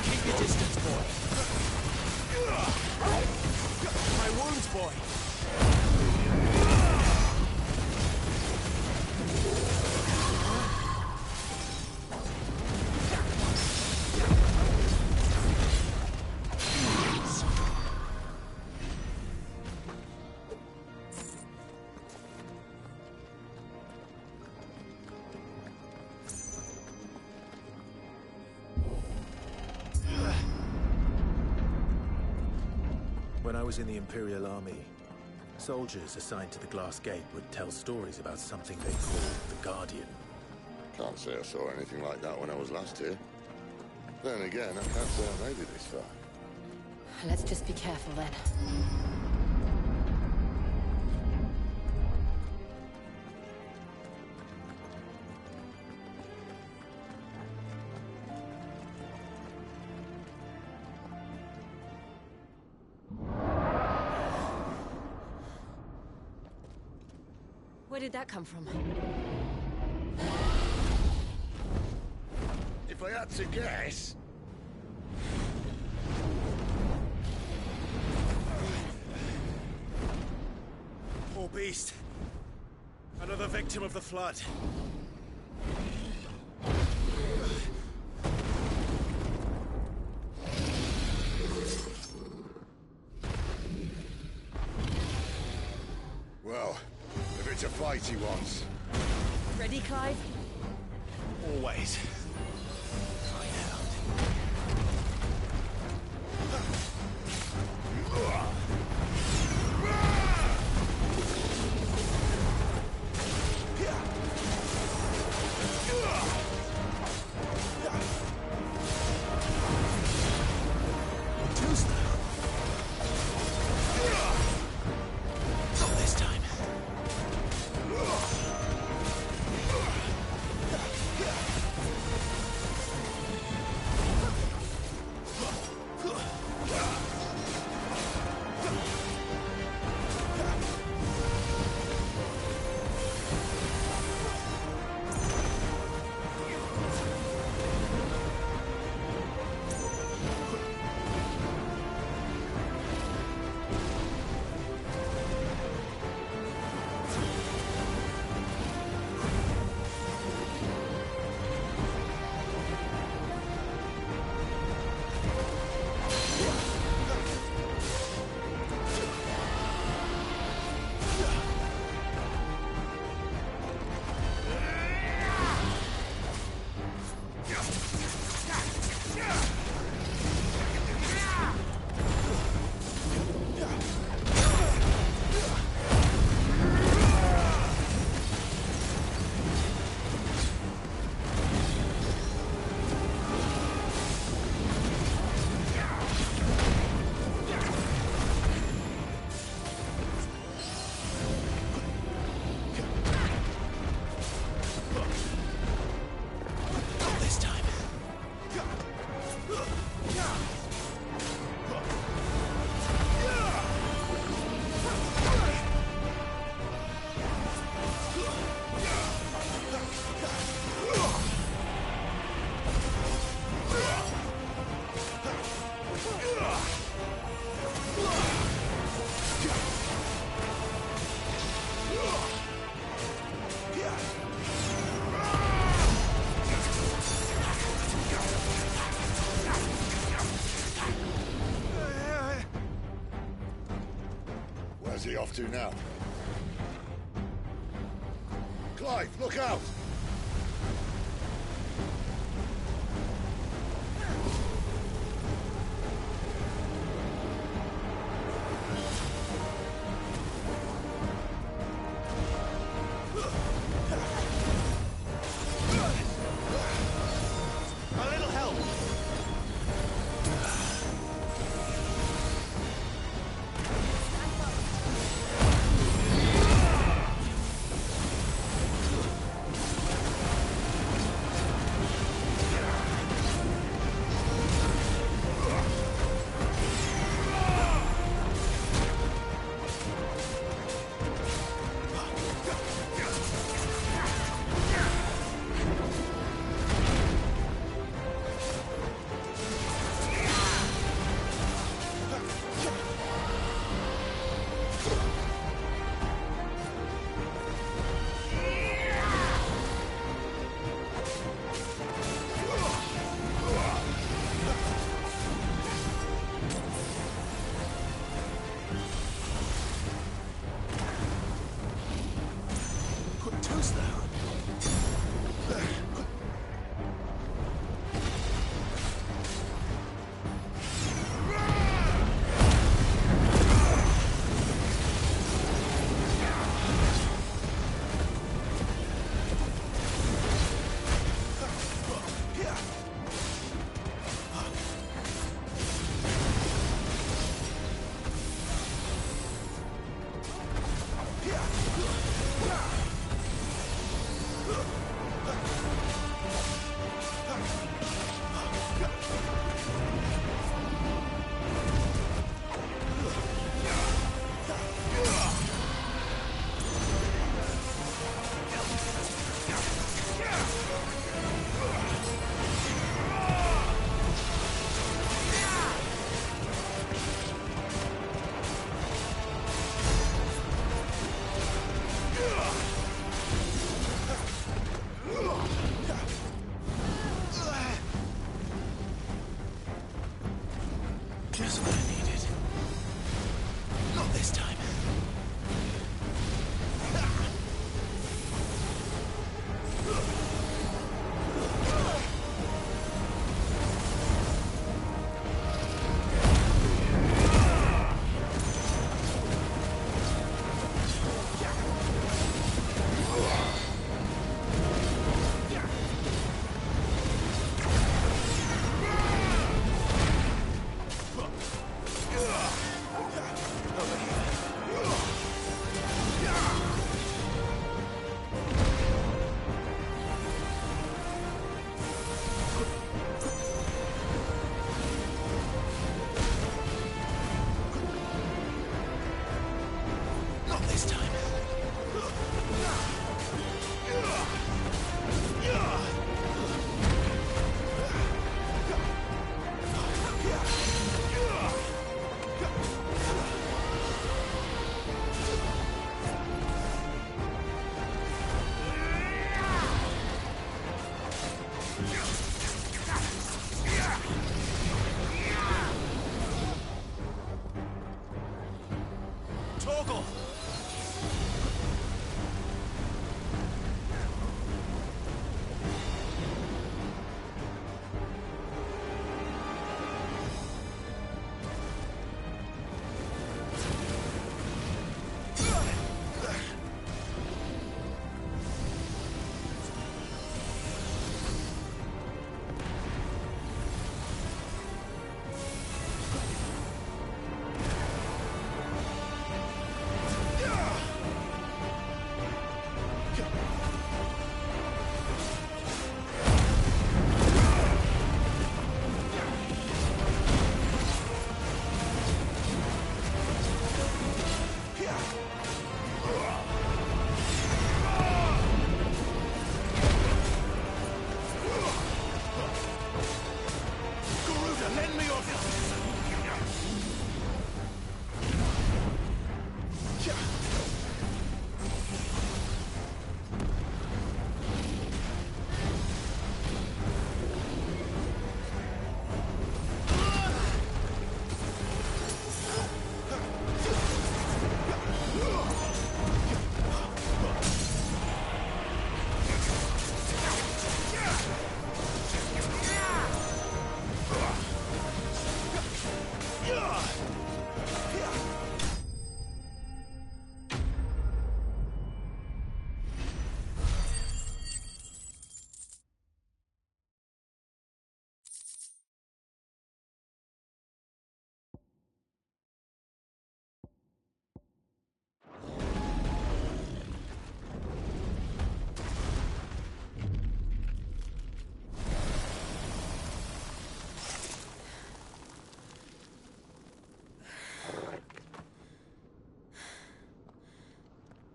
Keep your distance, boy. My wounds, boy. When I was in the Imperial Army, soldiers assigned to the Glass Gate would tell stories about something they called the Guardian. Can't say I saw anything like that when I was last here. Then again, I can't say I made it this far. Let's just be careful then. Where did that come from? If I had to guess... Poor beast. Another victim of the flood. Well, if it's a fight he wants. Ready, Clive? Always. Where's he off to now? Clive, look out! A little help! Lend me your...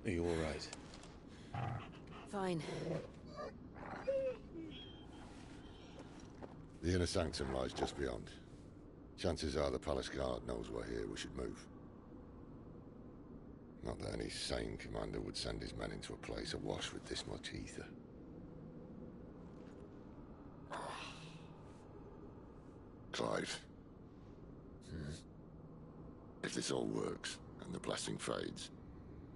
Are you all right? Fine. The inner sanctum lies just beyond. Chances are the palace guard knows we're here. We should move. Not that any sane commander would send his men into a place awash with this much ether. Clive. If this all works, and the blessing fades,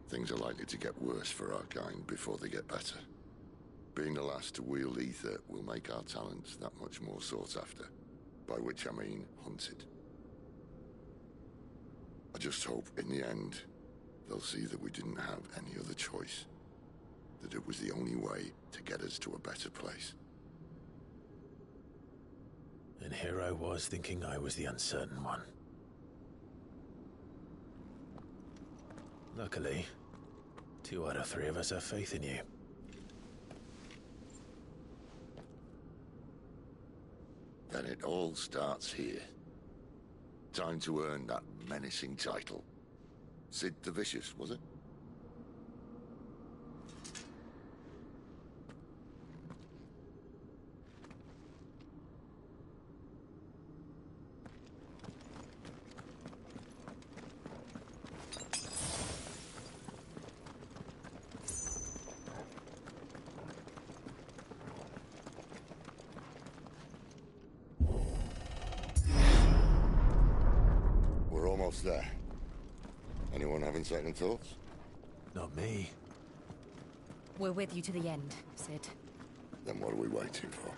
things are likely to get worse for our kind before they get better. Being the last to wield ether will make our talents that much more sought after. By which I mean hunted. I just hope, in the end, they'll see that we didn't have any other choice. That it was the only way to get us to a better place. And here I was thinking I was the uncertain one. Luckily, 2 out of 3 of us have faith in you. Then it all starts here. Time to earn that menacing title. Sid the Vicious, was it? There. Anyone having second thoughts? Not me. We're with you to the end, Sid. Then what are we waiting for?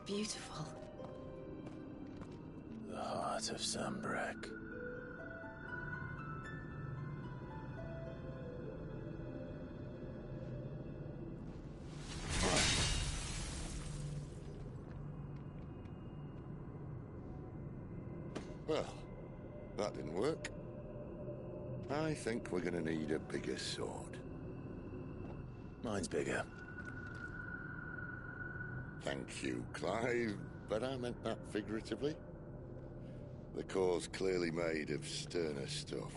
Beautiful. The heart of Sambrek. Well, that didn't work. I think we're gonna need a bigger sword. Mine's bigger. Thank you, Clive, but I meant that figuratively. The core's clearly made of sterner stuff.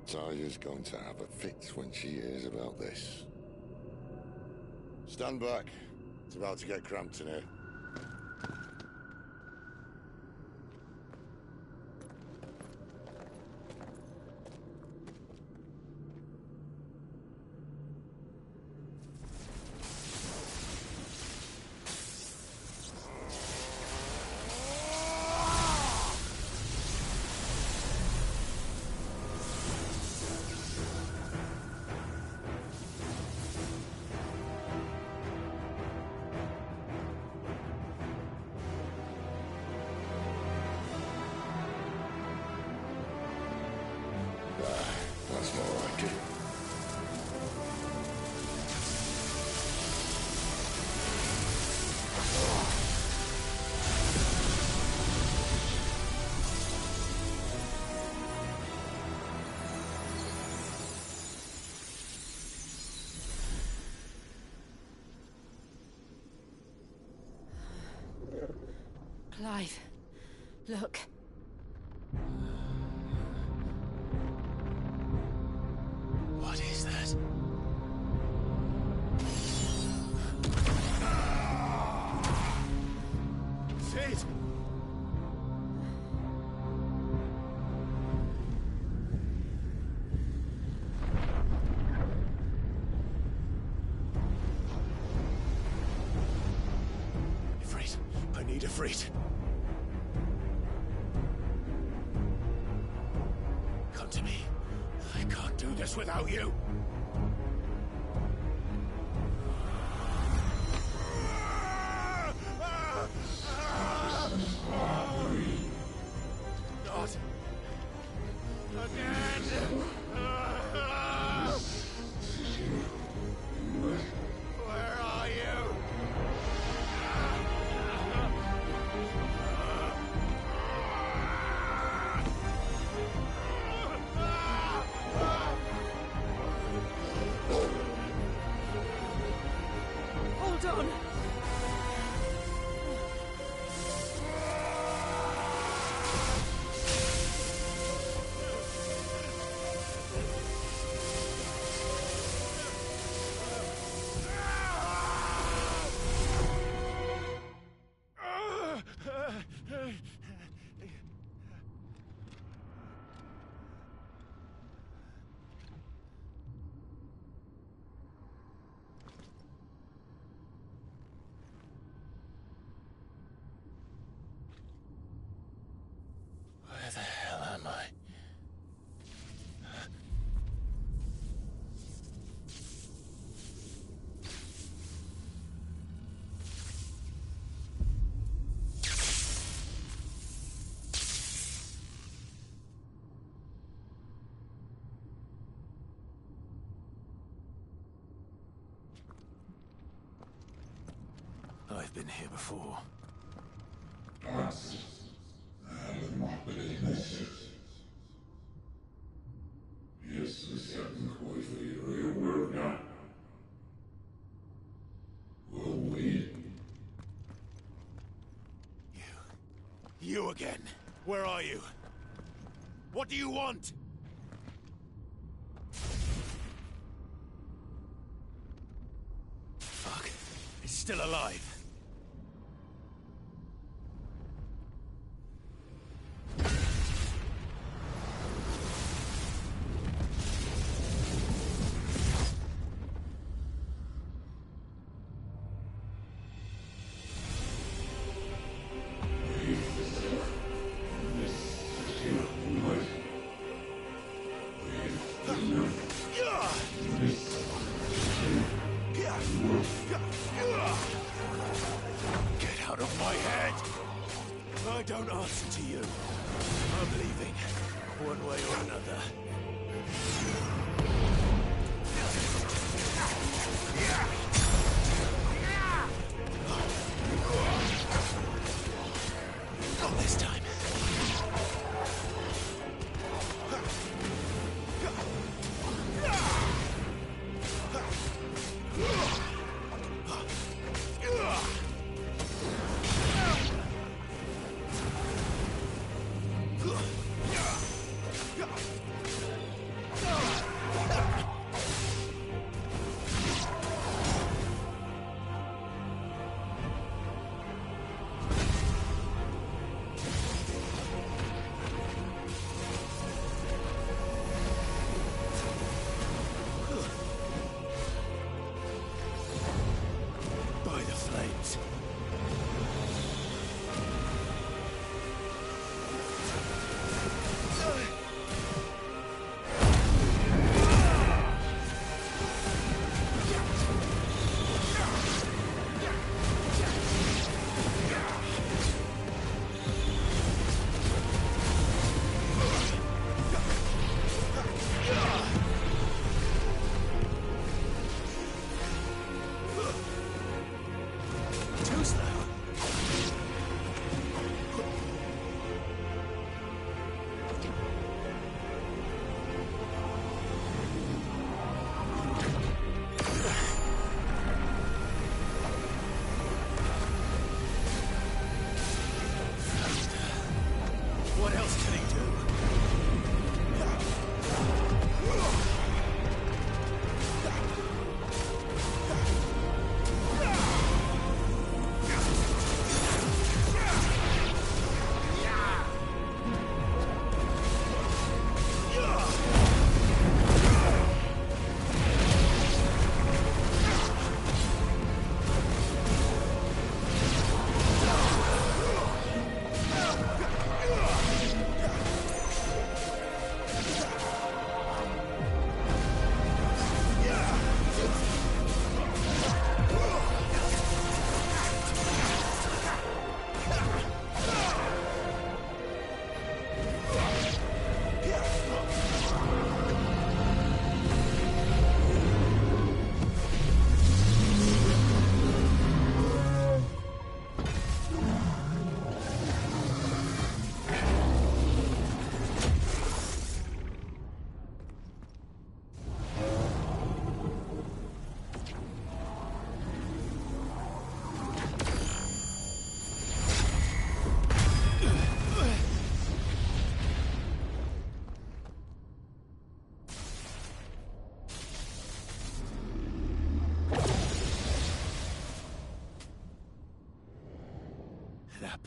Taya's going to have a fit when she hears about this. Stand back. It's about to get cramped in here. Clive, look. What is that? Sid! Ifrit. I need Ifrit. Come to me. I can't do this without you. Not again. Where are you? Hold on. Where the hell am I? I've been here before. You again. Where are you? What do you want? Fuck. It's still alive. Get out of my head! I don't answer to you. I'm leaving, one way or another. Not this time.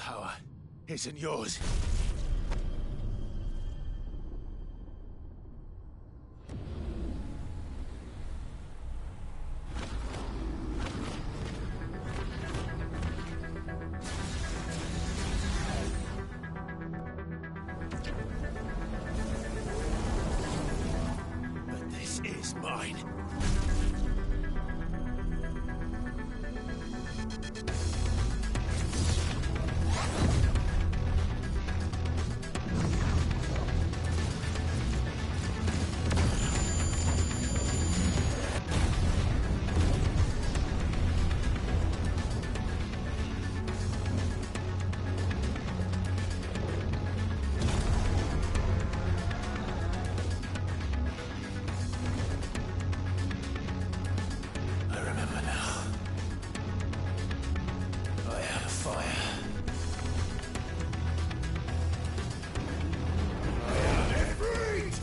power isn't yours. But this is mine. I remember now. I had a fire. I am Ifrit!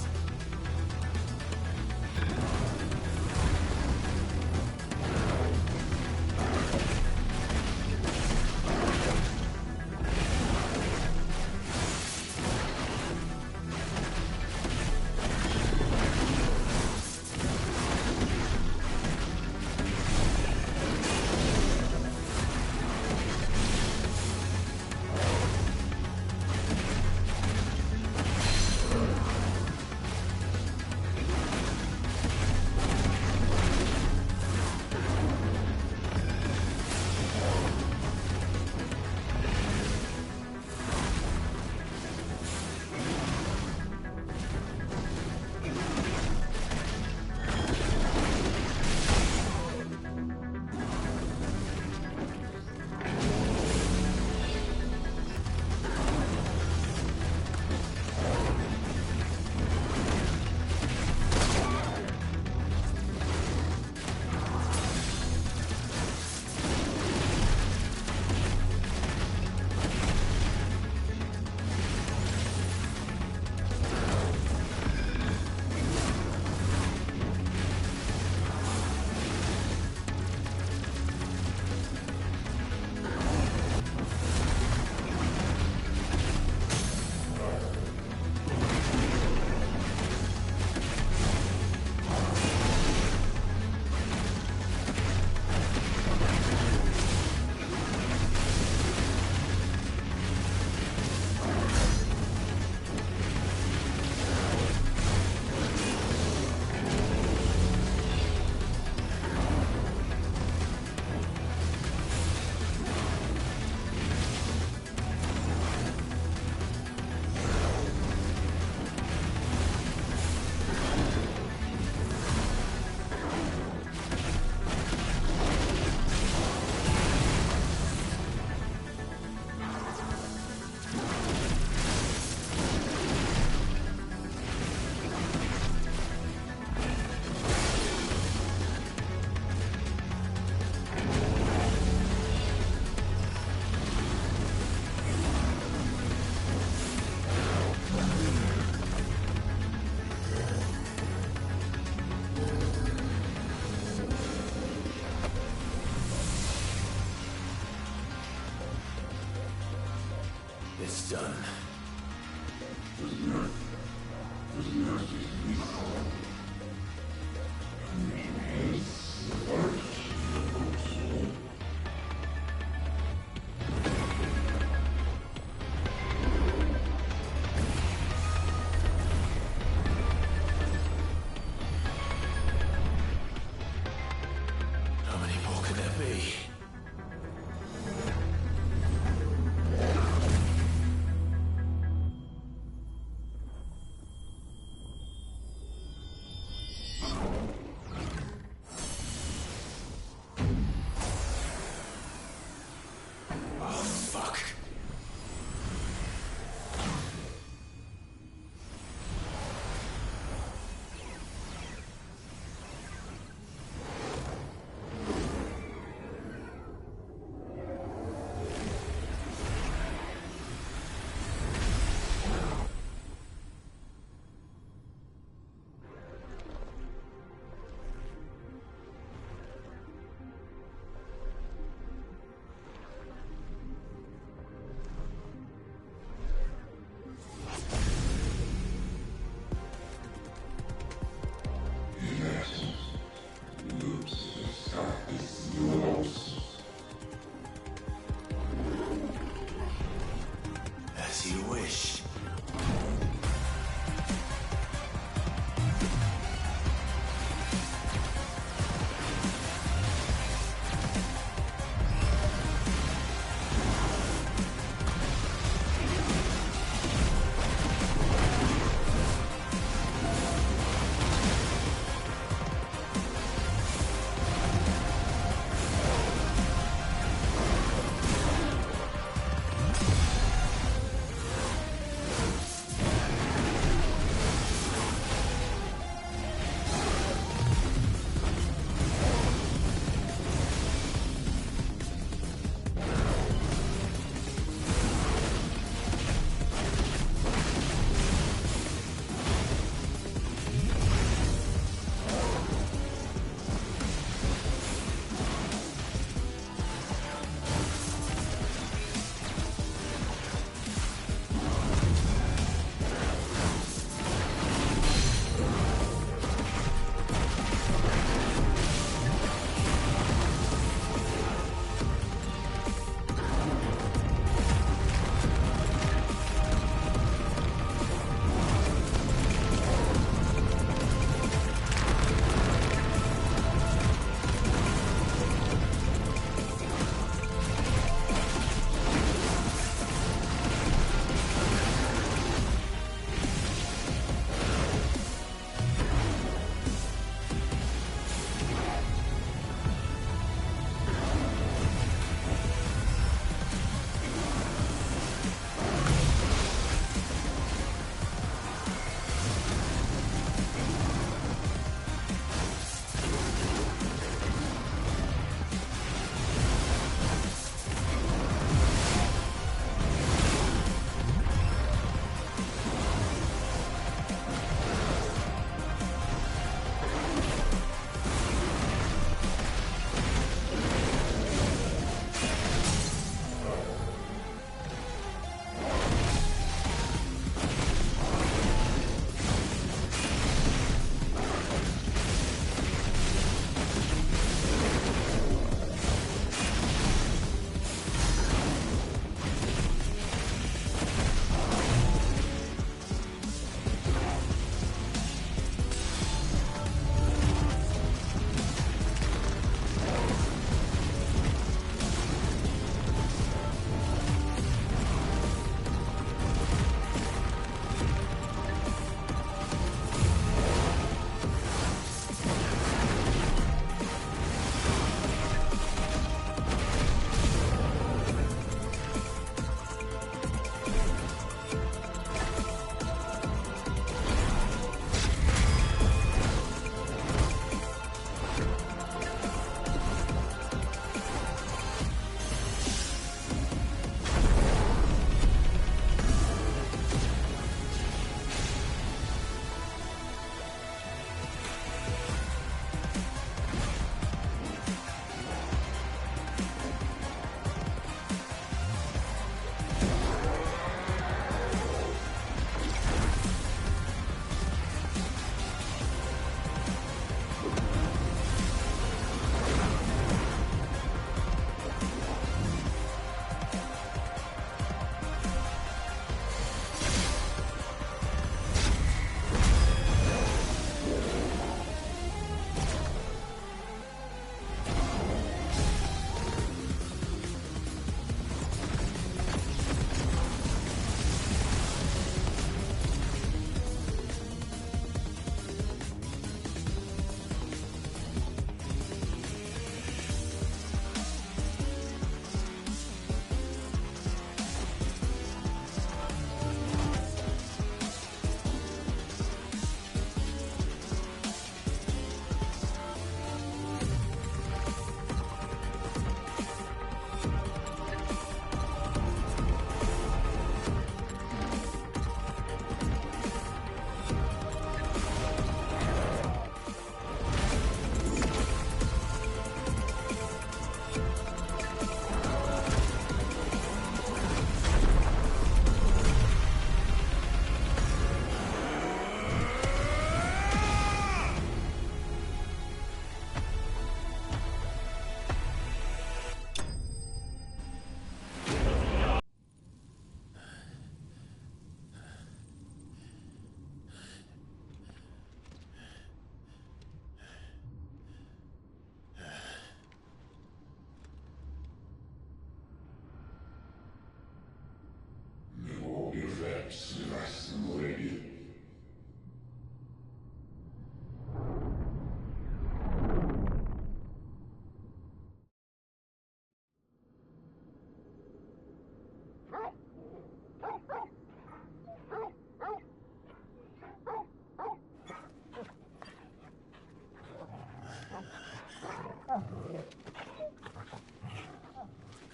It's done. How many more could there be?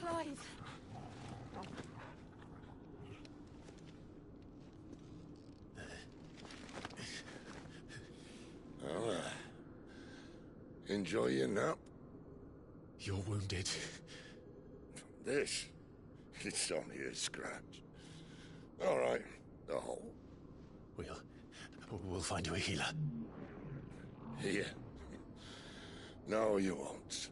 Clive! Well, enjoy your nap. You're wounded. This? It's only a scratch. All right, the hole. We'll find you a healer. Here. No, you won't.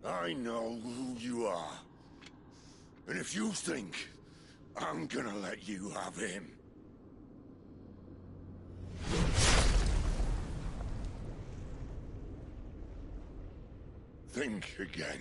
I know who you are. And if you think I'm gonna let you have him... think again.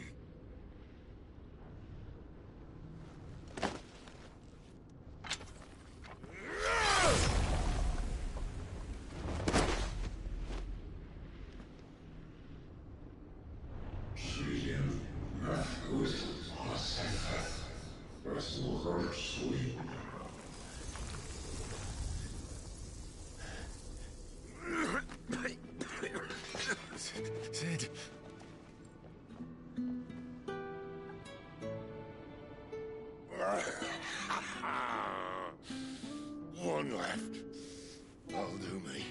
Sid. One left. That'll do me.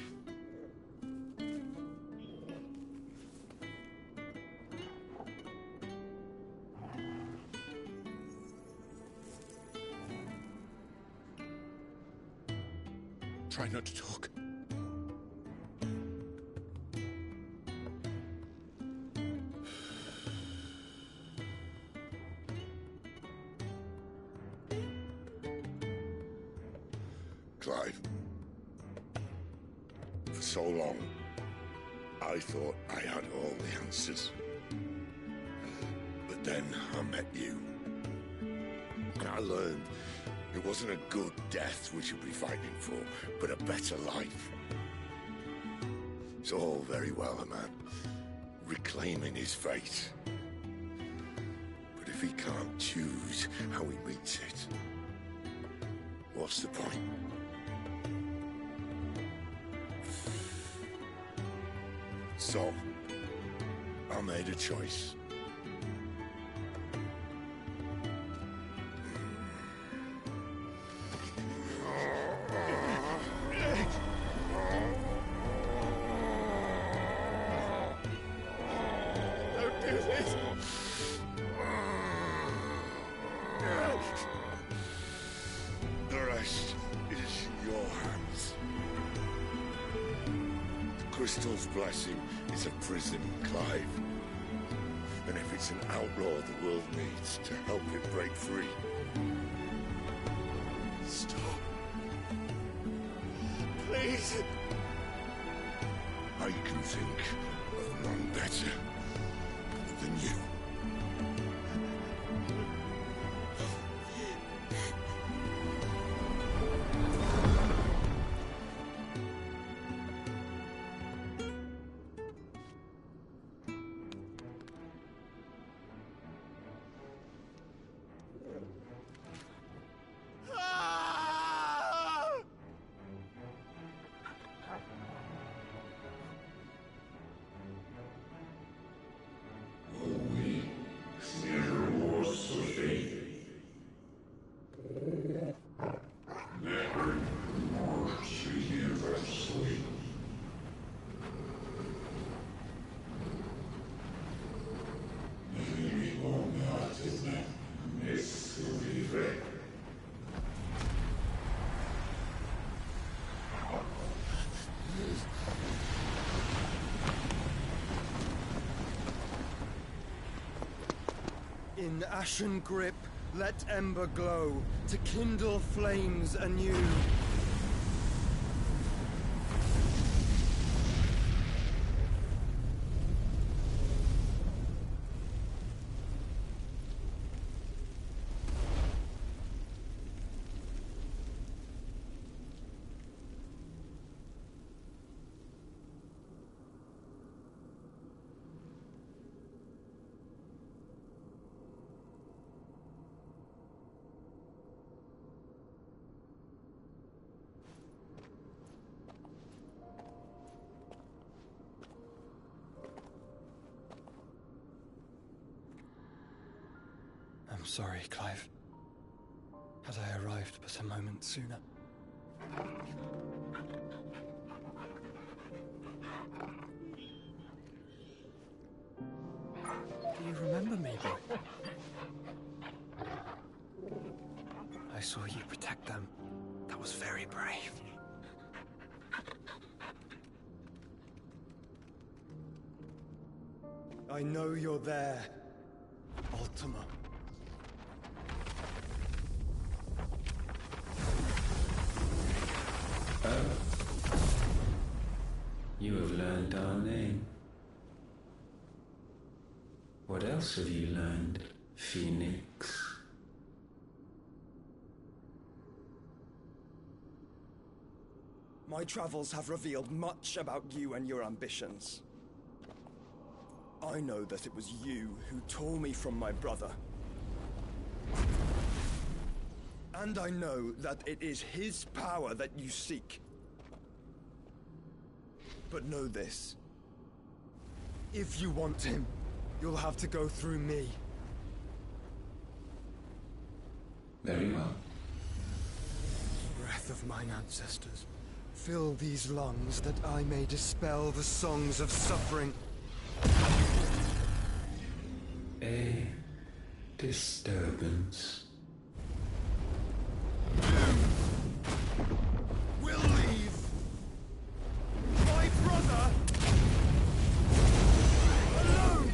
Try not to talk. Clive. For so long, I thought I had all the answers. But then I met you. And I learned it wasn't a good death we should be fighting for, but a better life. It's all very well, a man reclaiming his fate. But if he can't choose how he meets it, what's the point? So, I made a choice. Don't do this! The rest is in your hands. The crystal's blessing is a prison, Clive. And if it's an outlaw the world needs to help it break free... Stop. Please. I can think of none better than you. In ashen grip, let ember glow, to kindle flames anew. I'm sorry, Clive. Had I arrived but a moment sooner. Do you remember me, boy? I saw you protect them. That was very brave. I know you're there, Ultima. You have learned our name. What else have you learned, Phoenix? My travels have revealed much about you and your ambitions. I know that it was you who tore me from my brother. And I know that it is his power that you seek. But know this. If you want him, you'll have to go through me. Very well. Breath of mine ancestors, fill these lungs that I may dispel the songs of suffering. A disturbance. We'll leave. My brother alone.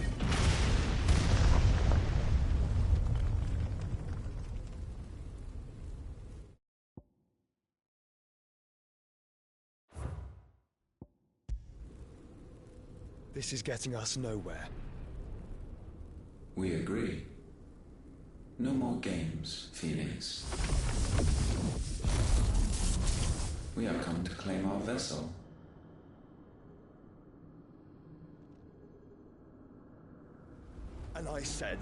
This is getting us nowhere. We agree. No more games, Phoenix. We have come to claim our vessel. And I said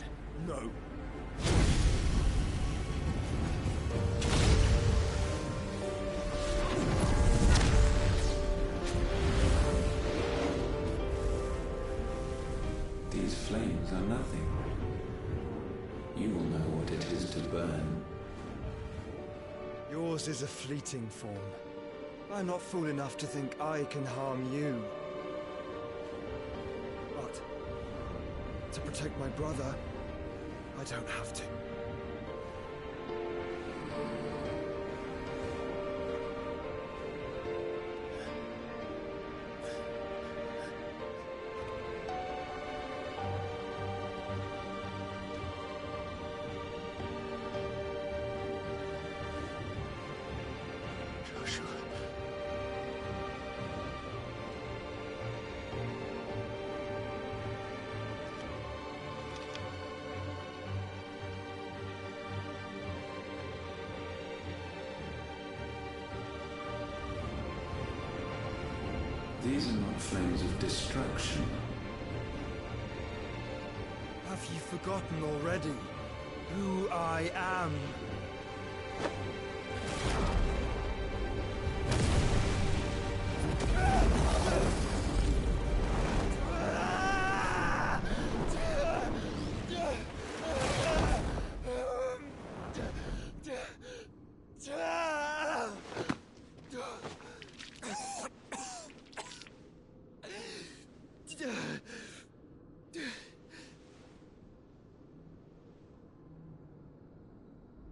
no. These flames are nothing. You will know what it is to burn. Yours is a fleeting form. I'm not fool enough to think I can harm you. But to protect my brother, I don't have to. These are not flames of destruction. Have you forgotten already who I am?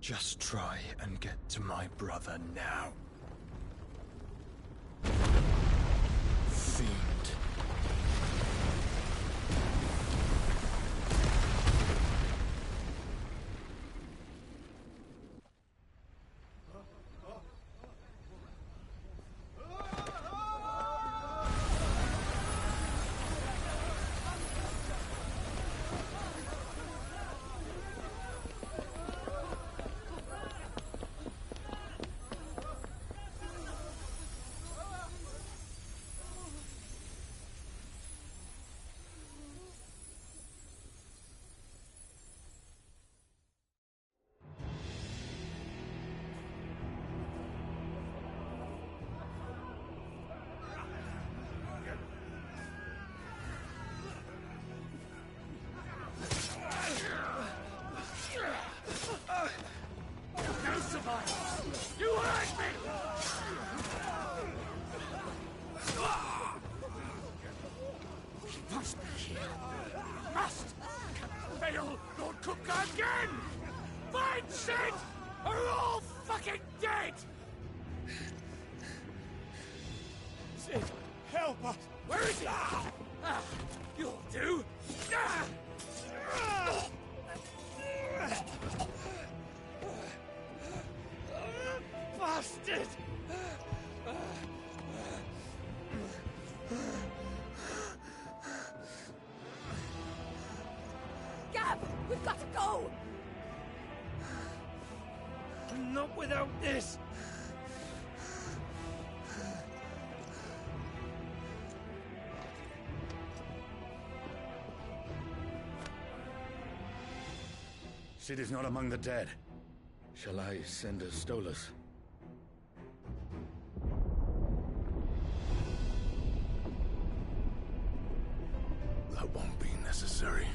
Just try and get to my brother now. Fiend. cook again! Find Sid, or you're all fucking dead! Sid, help us! Where is he? You'll do! Bastard! Gab, we've got to go! Not without this! Sid is not among the dead. Shall I send a solace? That won't be necessary.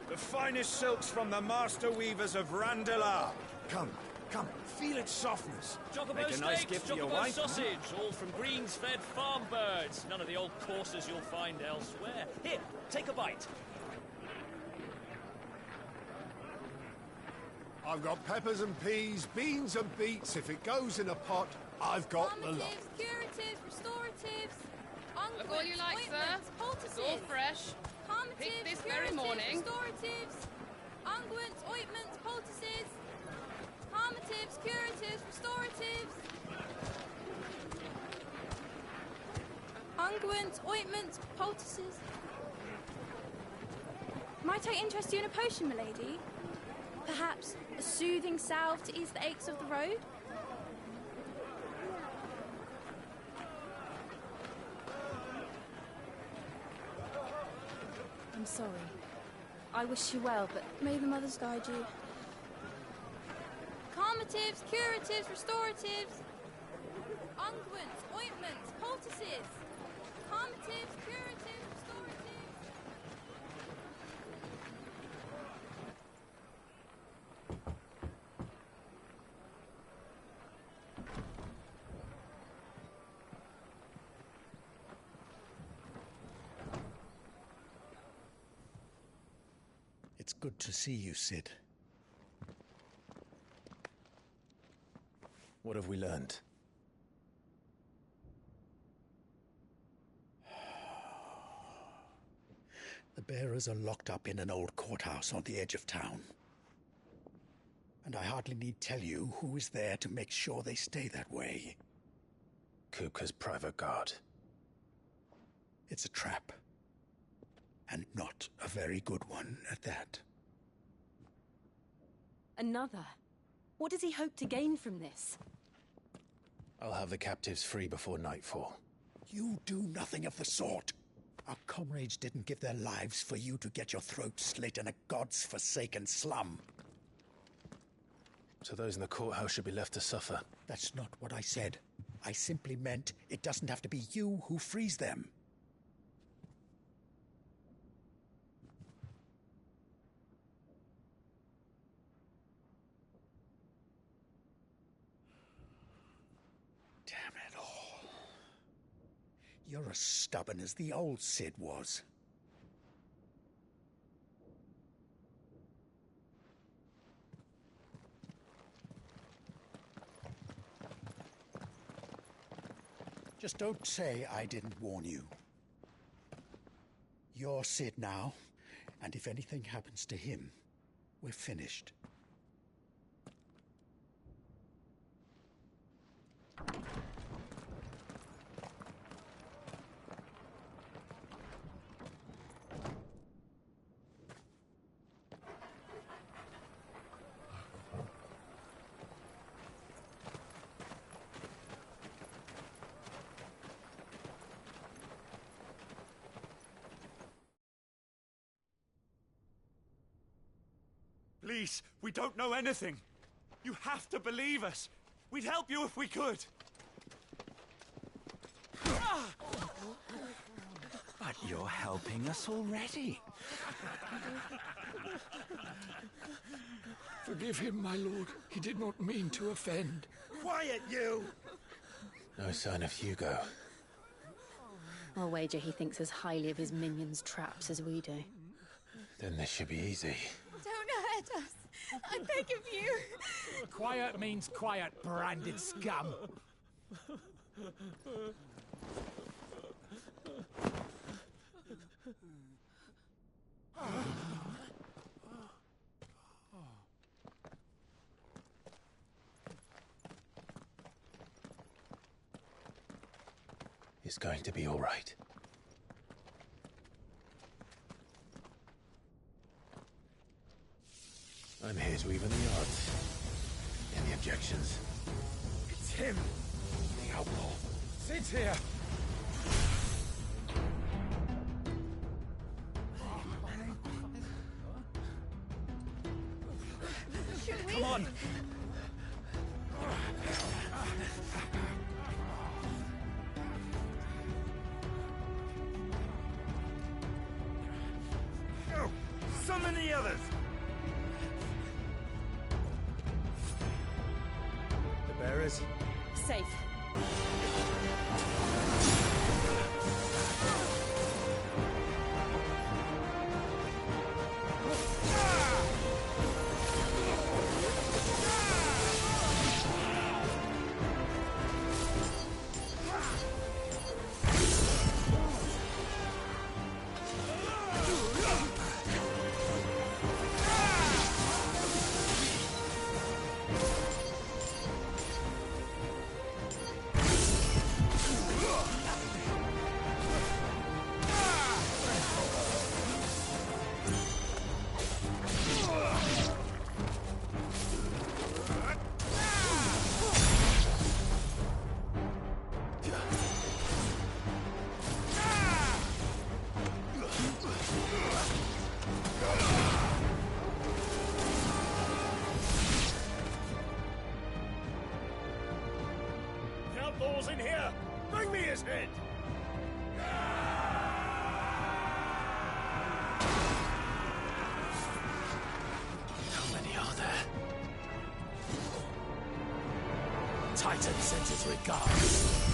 The finest silks from the master weavers of Randalar. Come, come, feel its softness. Chocobo Make a nice steaks, gift for your chocobo wife. sausage, all from greens-fed farm birds. None of the old courses you'll find elsewhere. Here, take a bite. I've got peppers and peas, beans and beets. If it goes in a pot, I've got the lot. Calmatives, curatives, restoratives, Look all you like, sir. It's all fresh. Picked this very morning. Restoratives, unguents, ointments, poultices, calmatives, curatives, restoratives, unguents, ointments, poultices. Might I interest you in a potion, milady? Perhaps a soothing salve to ease the aches of the road? I'm sorry. I wish you well, but may the mothers guide you. Calmatives, curatives, restoratives, unguents, ointments, poultices. Calmatives, curatives, restoratives. It's good to see you, Sid. What have we learned? The bearers are locked up in an old courthouse on the edge of town. And I hardly need tell you who is there to make sure they stay that way. Kupka's private guard. It's a trap. And not a very good one at that. Another? What does he hope to gain from this? I'll have the captives free before nightfall. You do nothing of the sort. Our comrades didn't give their lives for you to get your throat slit in a god's forsaken slum. So those in the courthouse should be left to suffer. That's not what I said. I simply meant it doesn't have to be you who frees them. You're as stubborn as the old Sid was. Just don't say I didn't warn you. You're Sid now, and if anything happens to him, we're finished. Please, we don't know anything. You have to believe us. We'd help you if we could. But you're helping us already. Forgive him, my lord. He did not mean to offend. Quiet, you! No sign of Hugo. I'll wager he thinks as highly of his minions' traps as we do. Then this should be easy. Don't hurt us. I beg of you. Quiet means quiet, branded scum. It's going to be all right. I'm here to even the odds. Any objections? It's him, the outlaw. Sit here. Come on! Go! Summon the others! The bearers? Safe. Outlaws in here! Bring me his head! How many are there? Titan sends his regards.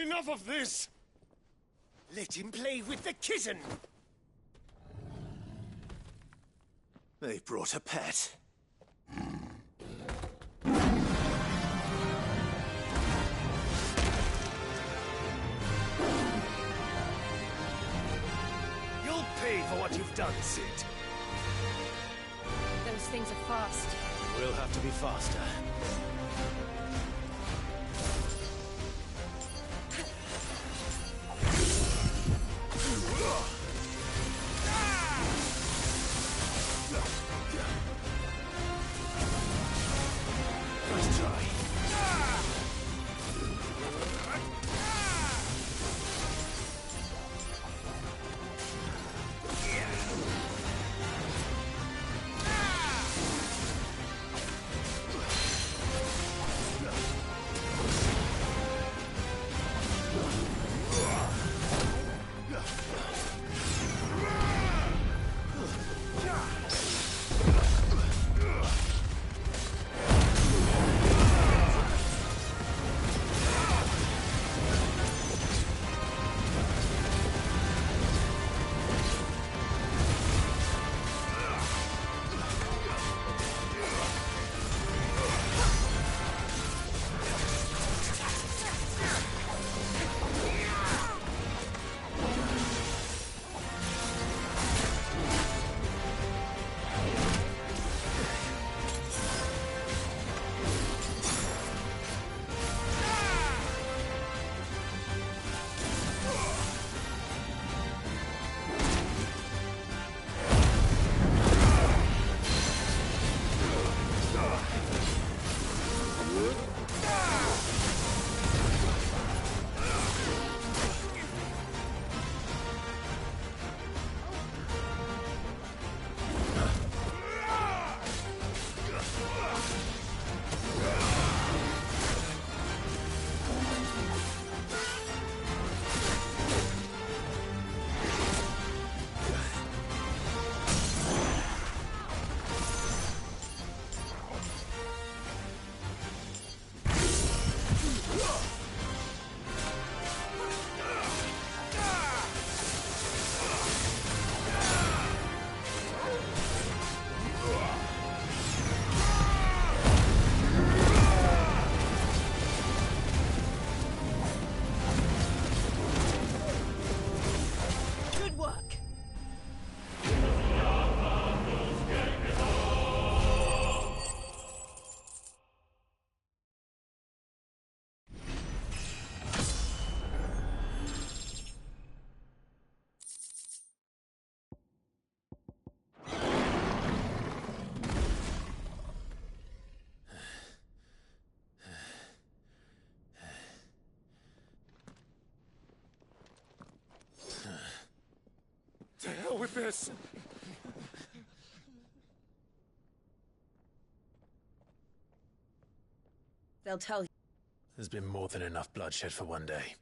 Enough of this! Let him play with the kitten! They brought a pet. You'll pay for what you've done, Sid. Those things are fast. We'll have to be faster. Nice try. this! They'll tell you. There's been more than enough bloodshed for one day.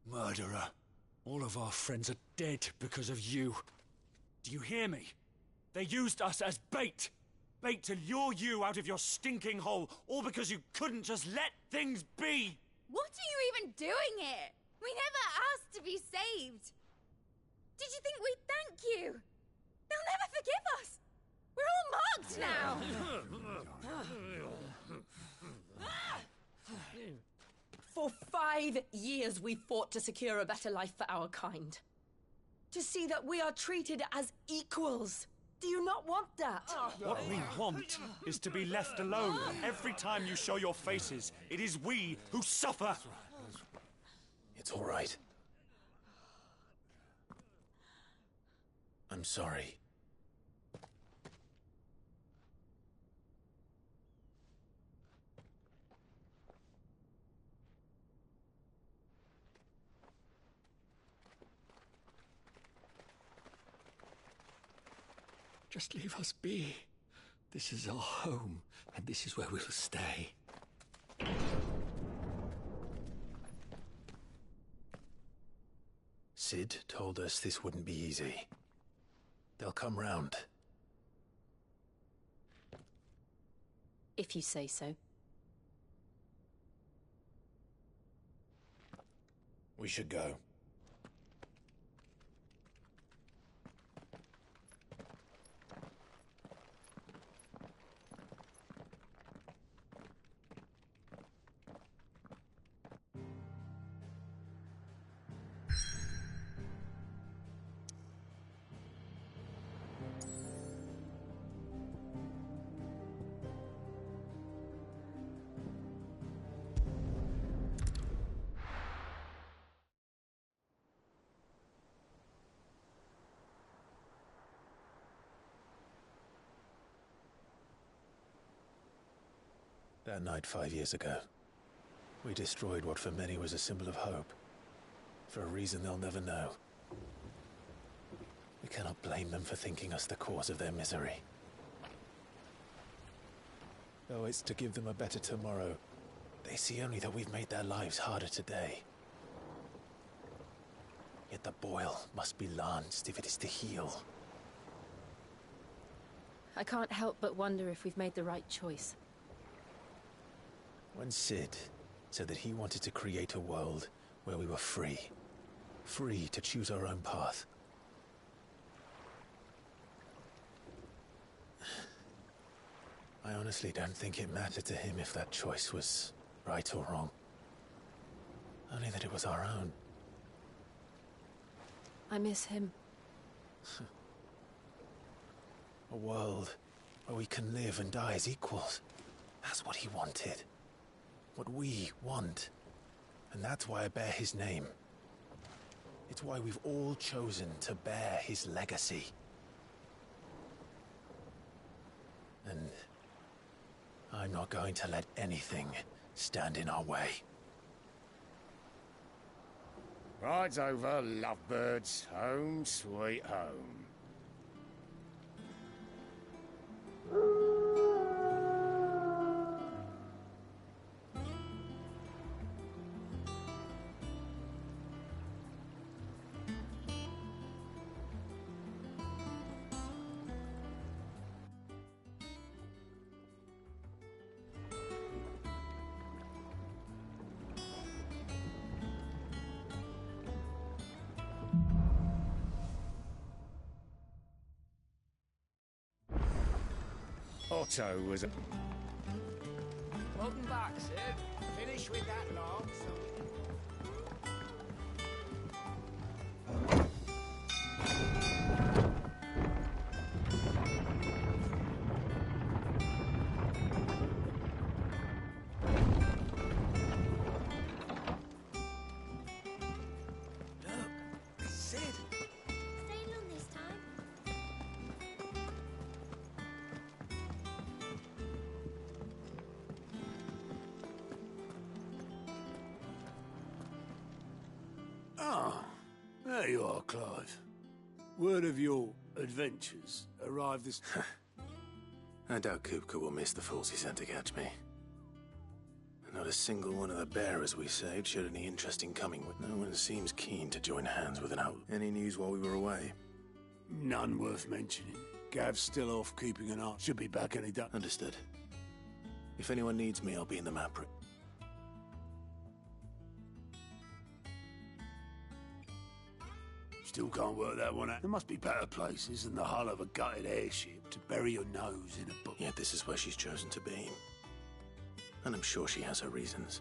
Murderer. All of our friends are dead because of you. Do you hear me? They used us as bait. Bait to lure you out of your stinking hole, all because you couldn't just let things be. What are you even doing here? We never asked to be saved. Did you think we'd thank you? They'll never forgive us. We're all marked now. For 5 years we fought to secure a better life for our kind. To see that we are treated as equals. Do you not want that? What we want is to be left alone. Every time you show your faces, it is we who suffer. It's all right. I'm sorry. Just leave us be. This is our home, and this is where we'll stay. Sid told us this wouldn't be easy. They'll come round. If you say so. We should go. That night 5 years ago, we destroyed what for many was a symbol of hope. For a reason they'll never know. We cannot blame them for thinking us the cause of their misery. Though it's to give them a better tomorrow, they see only that we've made their lives harder today. Yet the boil must be lanced if it is to heal. I can't help but wonder if we've made the right choice. When Sid said that he wanted to create a world where we were free. Free to choose our own path. I honestly don't think it mattered to him if that choice was right or wrong. Only that it was our own. I miss him. A world where we can live and die as equals. That's what he wanted. What we want. And that's why I bear his name. It's why we've all chosen to bear his legacy. And I'm not going to let anything stand in our way. Rides over, lovebirds. Home, sweet home. Otto was a... Welcome back, Sid. Finish with that log, There you are, Clive. Word of your adventures arrived this... I doubt Kupka will miss the fools he sent to catch me. Not a single one of the bearers we saved showed any interest in coming with. No one seems keen to join hands with an outlaw. Any news while we were away? None worth mentioning. Gav's still off keeping an eye. Should be back any day. Understood. If anyone needs me, I'll be in the map room. Still can't work that one out. There must be better places than the hull of a gutted airship to bury your nose in a book. Yet this is where she's chosen to be. And I'm sure she has her reasons.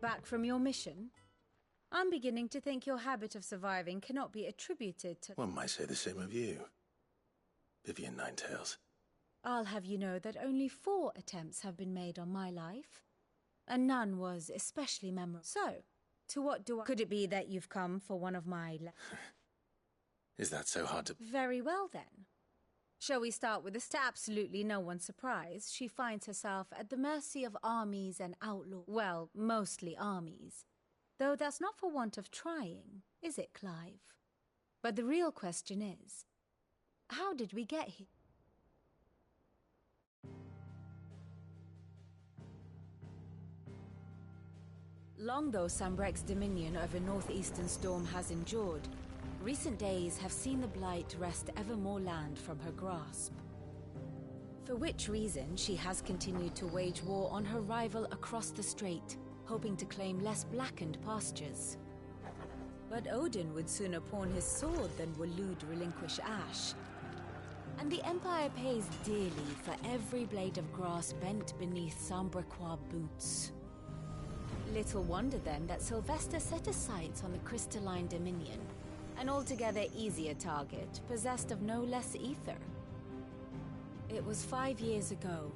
Back from your mission? I'm beginning to think your habit of surviving cannot be attributed to... One might say the same of you, Vivian Ninetails. I'll have you know that only 4 attempts have been made on my life, and none was especially memorable. So, to what do I... Could it be that you've come for one of my... Is that so hard to... Very well, then. Shall we start with this? To absolutely no one's surprise, she finds herself at the mercy of armies and outlaws. Well, mostly armies. Though that's not for want of trying, is it, Clive? But the real question is, how did we get here? Long though Sambrek's dominion over northeastern Storm has endured, recent days have seen the Blight wrest ever more land from her grasp. For which reason she has continued to wage war on her rival across the strait, hoping to claim less blackened pastures. But Odin would sooner pawn his sword than Waloed relinquish Ash. And the Empire pays dearly for every blade of grass bent beneath Sambrequois boots. Little wonder then that Sylvester set his sights on the crystalline dominion, an altogether easier target, possessed of no less ether. It was 5 years ago,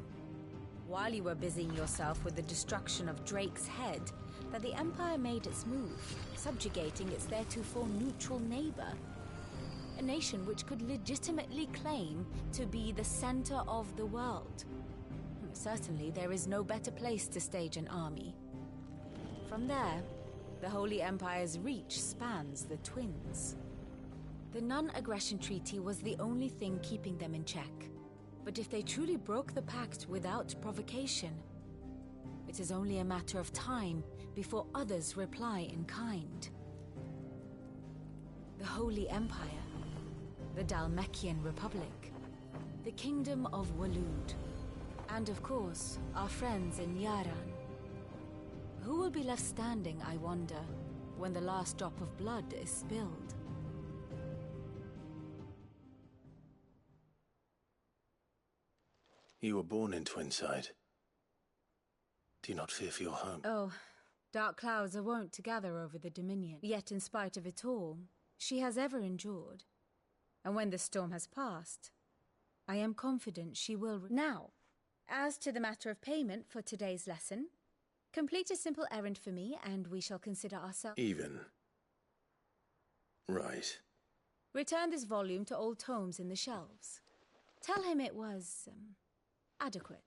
while you were busying yourself with the destruction of Drake's head, that the Empire made its move, subjugating its theretofore neutral neighbor. A nation which could legitimately claim to be the center of the world. Certainly, there is no better place to stage an army. From there, the Holy Empire's reach spans the Twins. The non-aggression treaty was the only thing keeping them in check. But if they truly broke the pact without provocation, it is only a matter of time before others reply in kind. The Holy Empire, the Dhalmekian Republic, the Kingdom of Waloed, and of course, our friends in Yaran. Who will be left standing, I wonder, when the last drop of blood is spilled? You were born in Twinside. Do you not fear for your home? Oh, dark clouds are wont to gather over the Dominion. Yet in spite of it all, she has ever endured. And when the storm has passed, I am confident she will... Now, as to the matter of payment for today's lesson, complete a simple errand for me, and we shall consider ourselves... Even. Right. Return this volume to old tomes in the shelves. Tell him it was, adequate.